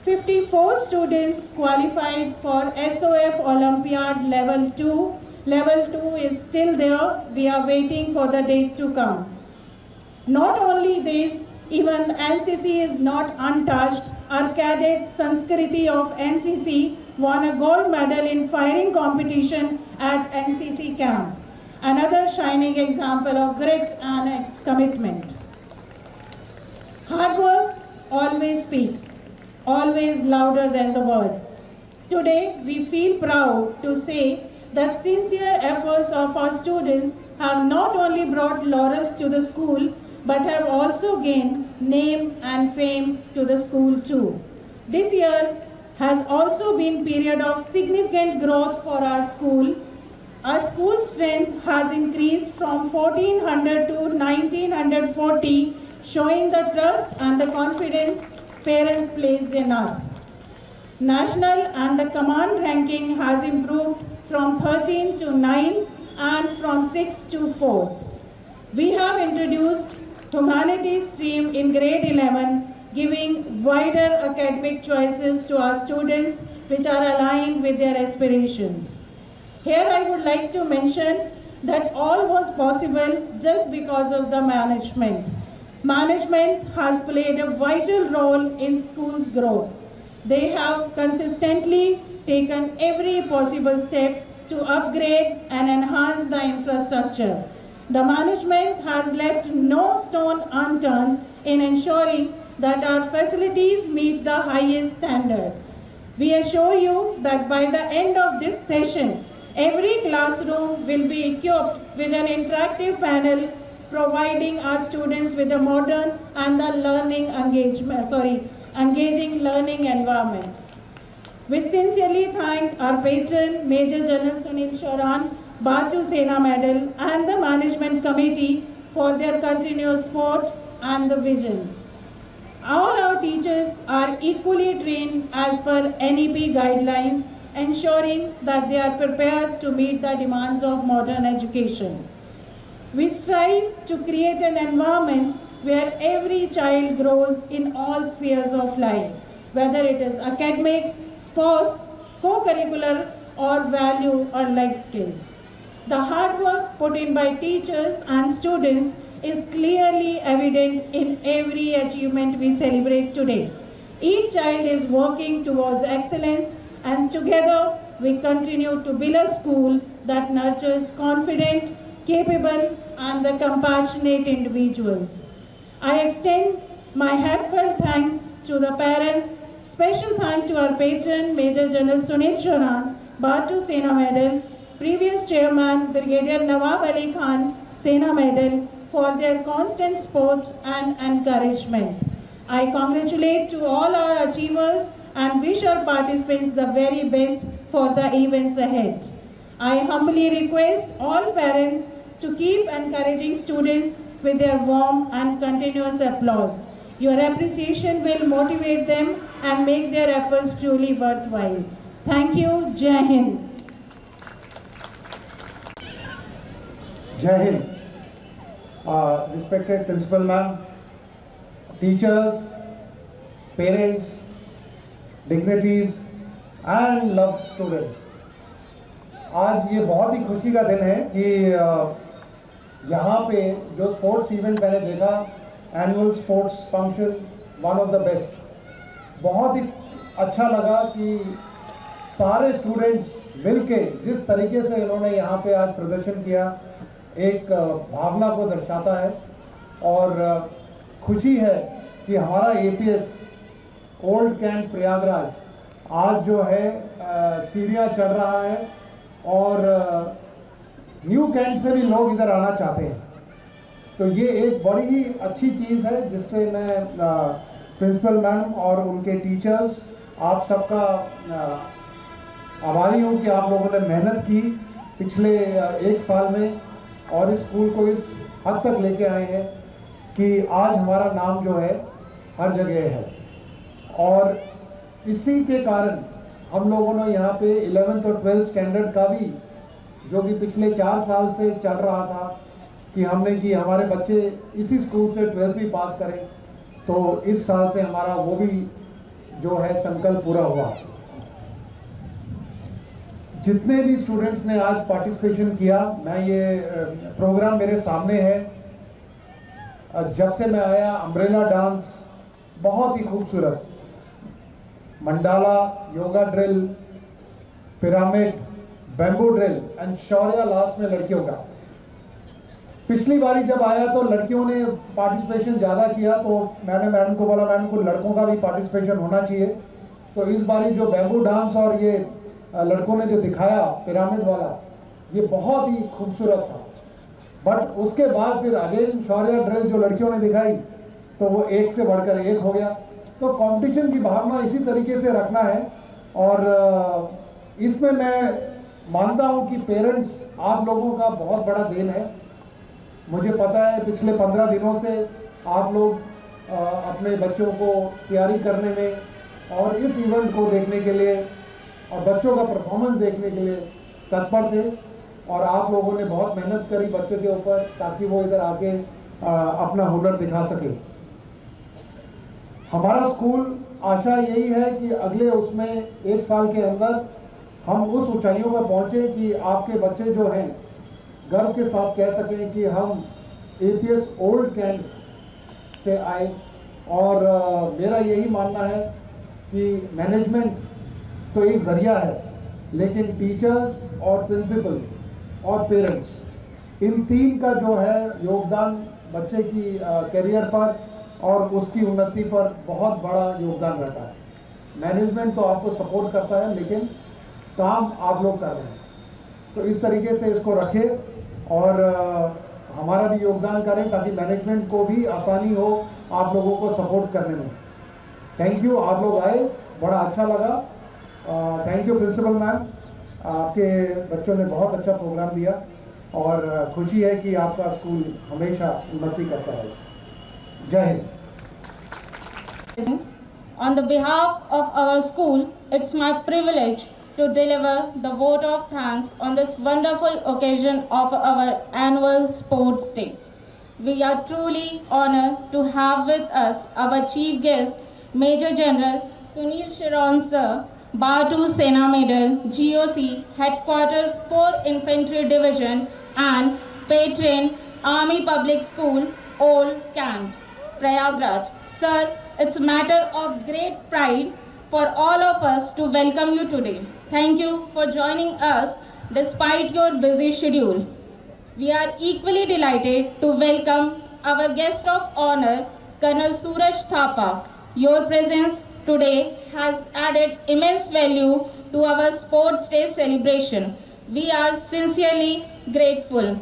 Speaker 15: 54 students qualified for SOF Olympiad Level 2. Level 2 is still there. We are waiting for the date to come. Not only this, even NCC is not untouched. Our cadet Sanskriti of NCC won a gold medal in firing competition at NCC camp. Another shining example of grit and commitment. Hard work always speaks, always louder than the words. Today, we feel proud to say that sincere efforts of our students have not only brought laurels to the school, but have also gained name and fame to the school too. This year has also been a period of significant growth for our school. Our school strength has increased from 1400 to 1940, showing the trust and the confidence parents placed in us. National and the command ranking has improved from 13 to 9 and from 6 to 4th. We have introduced humanities stream in grade 11, giving wider academic choices to our students which are aligned with their aspirations. Here I would like to mention that all was possible just because of the management. Management has played a vital role in school's growth. They have consistently taken every possible step to upgrade and enhance the infrastructure. The management has left no stone unturned in ensuring that our facilities meet the highest standard. We assure you that by the end of this session, every classroom will be equipped with an interactive panel providing our students with a modern and the engaging learning environment. We sincerely thank our patron, Major General Sunil Shoran, Batu Sena Medal and the Management Committee for their continuous support and the vision. All our teachers are equally trained as per NEP guidelines, ensuring that they are prepared to meet the demands of modern education. We strive to create an environment where every child grows in all spheres of life, whether it is academics, sports, co-curricular, or value or life skills. The hard work put in by teachers and students is clearly evident in every achievement we celebrate today. Each child is working towards excellence, and together we continue to build a school that nurtures confident, capable, and the compassionate individuals. I extend my heartfelt thanks to the parents. Special thanks to our patron, Major General Sunil Shoran, Batu Sena Medal, previous chairman, Brigadier Nawab Ali Khan, Sena Medal, for their constant support and encouragement. I congratulate to all our achievers and wish our participants the very best for the events ahead. I humbly request all parents to keep encouraging students with their warm and continuous applause. Your appreciation will motivate them and make their efforts truly worthwhile. Thank you. Jai Hind.
Speaker 16: Jai Hind. Respected Principal Ma'am, teachers, parents, dignitaries and loved students. आज ये बहुत ही खुशी का दिन है कि यहाँ पे जो स्पोर्ट्स इवेंट मैंने देखा, annual sports function, one of the best, बहुत ही अच्छा लगा कि सारे स्टूडेंट्स मिलके जिस तरीके से इन्होंने यहाँ पे आज प्रदर्शन किया, एक भावना को दर्शाता है। और खुशी है कि हमारा एपीएस ओल्ड कैंट प्रयागराज आज जो है सीढ़ियाँ चढ़ रहा है और न्यू कैंट से भी लोग इधर आना चाहते हैं। तो ये एक बड़ी ही अच्छी चीज़ है जिससे मैं प्रिंसिपल मैम और उनके टीचर्स आप सबका आभारी हूँ कि आप लोगों ने मेहनत की पिछले एक साल में और इस स्कूल को इस हद तक लेके आए हैं कि आज हमारा नाम जो है हर जगह है। और इसी के कारण हम लोगों ने यहाँ पे 11th और 12th स्टैंडर्ड का भी, जो कि पिछले 4 साल से चल रहा था, कि हमने कि हमारे बच्चे इसी स्कूल से 12th भी पास करें, तो इस साल से हमारा वो भी जो है संकल्प पूरा हुआ। जितने भी स्टूडेंट्स ने आज पार्टिसिपेशन किया, मैं ये प्रोग्राम मेरे सामने है, जब से मैं आया अम्ब्रेला डांस बहुत ही खूबसूरत, mandala, yoga drill, pyramid, bamboo drill and Shaurya last में लड़कियों का। पिछली बारी जब आया तो लड़कियों ने पार्टिसिपेशन ज़्यादा किया, तो मैंने मैडम को बोला मैडम को लड़कों का भी पार्टिसिपेशन होना चाहिए। तो इस बारी जो बैम्बू डांस और ये लड़कों ने जो दिखाया पिरामिड वाला, ये बहुत ही खूबसूरत था। बट उसके बाद फिर अगेन शौर्य ड्रिल जो लड़कियों ने दिखाई, तो वो एक से बढ़कर एक हो गया। तो कंपटीशन की भावना इसी तरीके से रखना है। और इसमें मैं मानता हूँ कि पेरेंट्स आप लोगों का बहुत बड़ा देन है। मुझे पता है पिछले 15 दिनों से आप लोग अपने बच्चों को तैयारी करने में और इस इवेंट को देखने के लिए और बच्चों का परफॉर्मेंस देखने के लिए तत्पर थे, और आप लोगों ने बहुत मेहनत करी बच्चों के ऊपर ताकि वो इधर आके अपना हुनर दिखा सके। हमारा स्कूल आशा यही है कि अगले उसमें 1 साल के अंदर हम उस ऊंचाइयों पर पहुँचे कि आपके बच्चे जो हैं गर्व के साथ कह सकें कि हम APS ओल्ड कैंट से आए। और मेरा यही मानना है कि मैनेजमेंट तो एक ज़रिया है, लेकिन टीचर्स और प्रिंसिपल और पेरेंट्स, इन तीन का जो है योगदान बच्चे की करियर पर और उसकी उन्नति पर बहुत बड़ा योगदान रहता है। मैनेजमेंट तो आपको सपोर्ट करता है, लेकिन काम आप लोग कर रहे हैं। तो इस तरीके से इसको रखें और हमारा भी योगदान करें ताकि मैनेजमेंट को भी आसानी हो आप लोगों को सपोर्ट करने में। थैंक यू, आप लोग आए, बड़ा अच्छा लगा। थैंक यू प्रिंसिपल मैम, आपके बच्चों ने बहुत अच्छा प्रोग्राम दिया और खुशी है कि आपका स्कूल हमेशा उन्नति करता है। जय Hind.
Speaker 17: On the behalf of our school, it's my privilege to deliver the vote of thanks on this wonderful occasion of our annual sports day. We are truly honored to have with us our chief guest, Major General Sunil Sharan Sir, Bar 2 Sena Medal, GOC, Headquarter 4 Infantry Division and Patron Army Public School, Old Kant, Prayagraj. Sir, it's a matter of great pride for all of us to welcome you today. Thank you for joining us despite your busy schedule. We are equally delighted to welcome our guest of honor, Colonel Suraj Thapa. Your presence today has added immense value to our Sports Day celebration. We are sincerely grateful.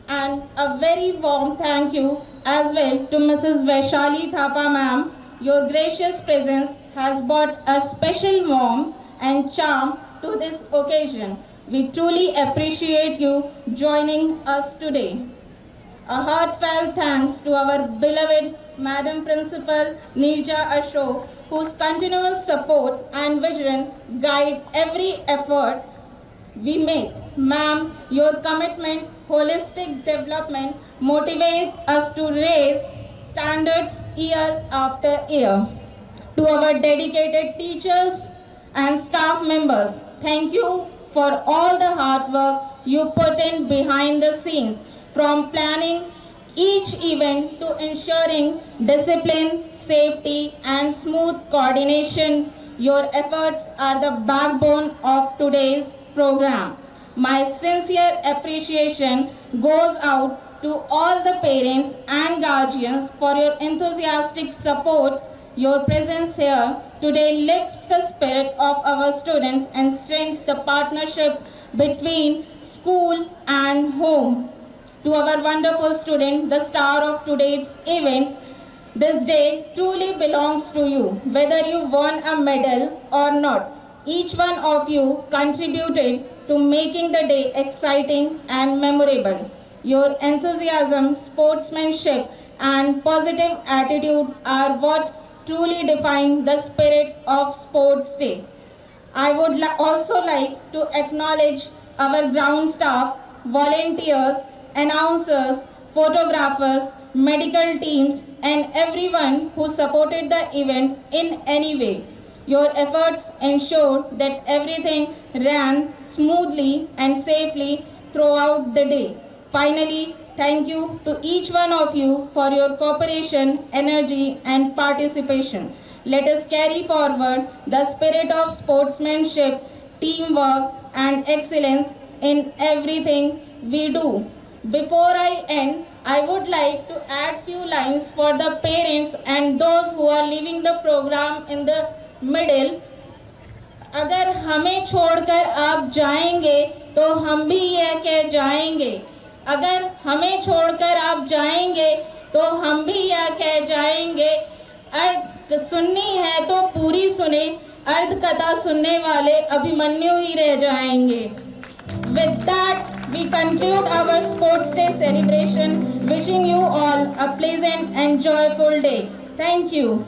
Speaker 17: And a very warm thank you as well to Mrs. Vaishali Thapa ma'am. Your gracious presence has brought a special warmth and charm to this occasion. We truly appreciate you joining us today. A heartfelt thanks to our beloved Madam Principal Nirja Ashok, whose continuous support and vision guide every effort we make. Ma'am, your commitment, holistic development motivate us to raise standards year after year. To our dedicated teachers and staff members, thank you for all the hard work you put in behind the scenes, from planning each event to ensuring discipline, safety and smooth coordination. Your efforts are the backbone of today's program. My sincere appreciation goes out to all the parents and guardians for your enthusiastic support. Your presence here today lifts the spirit of our students and strengthens the partnership between school and home. To our wonderful student, the star of today's events, this day truly belongs to you. Whether you won a medal or not, each one of you contributed to making the day exciting and memorable. Your enthusiasm, sportsmanship, and positive attitude are what truly define the spirit of Sports Day. I would also like to acknowledge our ground staff, volunteers, announcers, photographers, medical teams, and everyone who supported the event in any way. Your efforts ensured that everything ran smoothly and safely throughout the day. Finally, thank you to each one of you for your cooperation, energy, and participation. Let us carry forward the spirit of sportsmanship, teamwork, and excellence in everything we do. Before I end, I would like to add few lines for the parents and those who are leaving the program in the middle. अगर हमें छोड़कर आप जाएंगे तो हम भी यह कह जाएंगे, अगर हमें छोड़कर आप जाएंगे तो हम भी यह कह जाएंगे, अर्ध सुननी है तो पूरी सुने, अर्ध कथा सुनने वाले अभिमन्यु ही रह जाएंगे. With that, we conclude our Sports Day celebration, wishing you all a pleasant and joyful day. Thank you.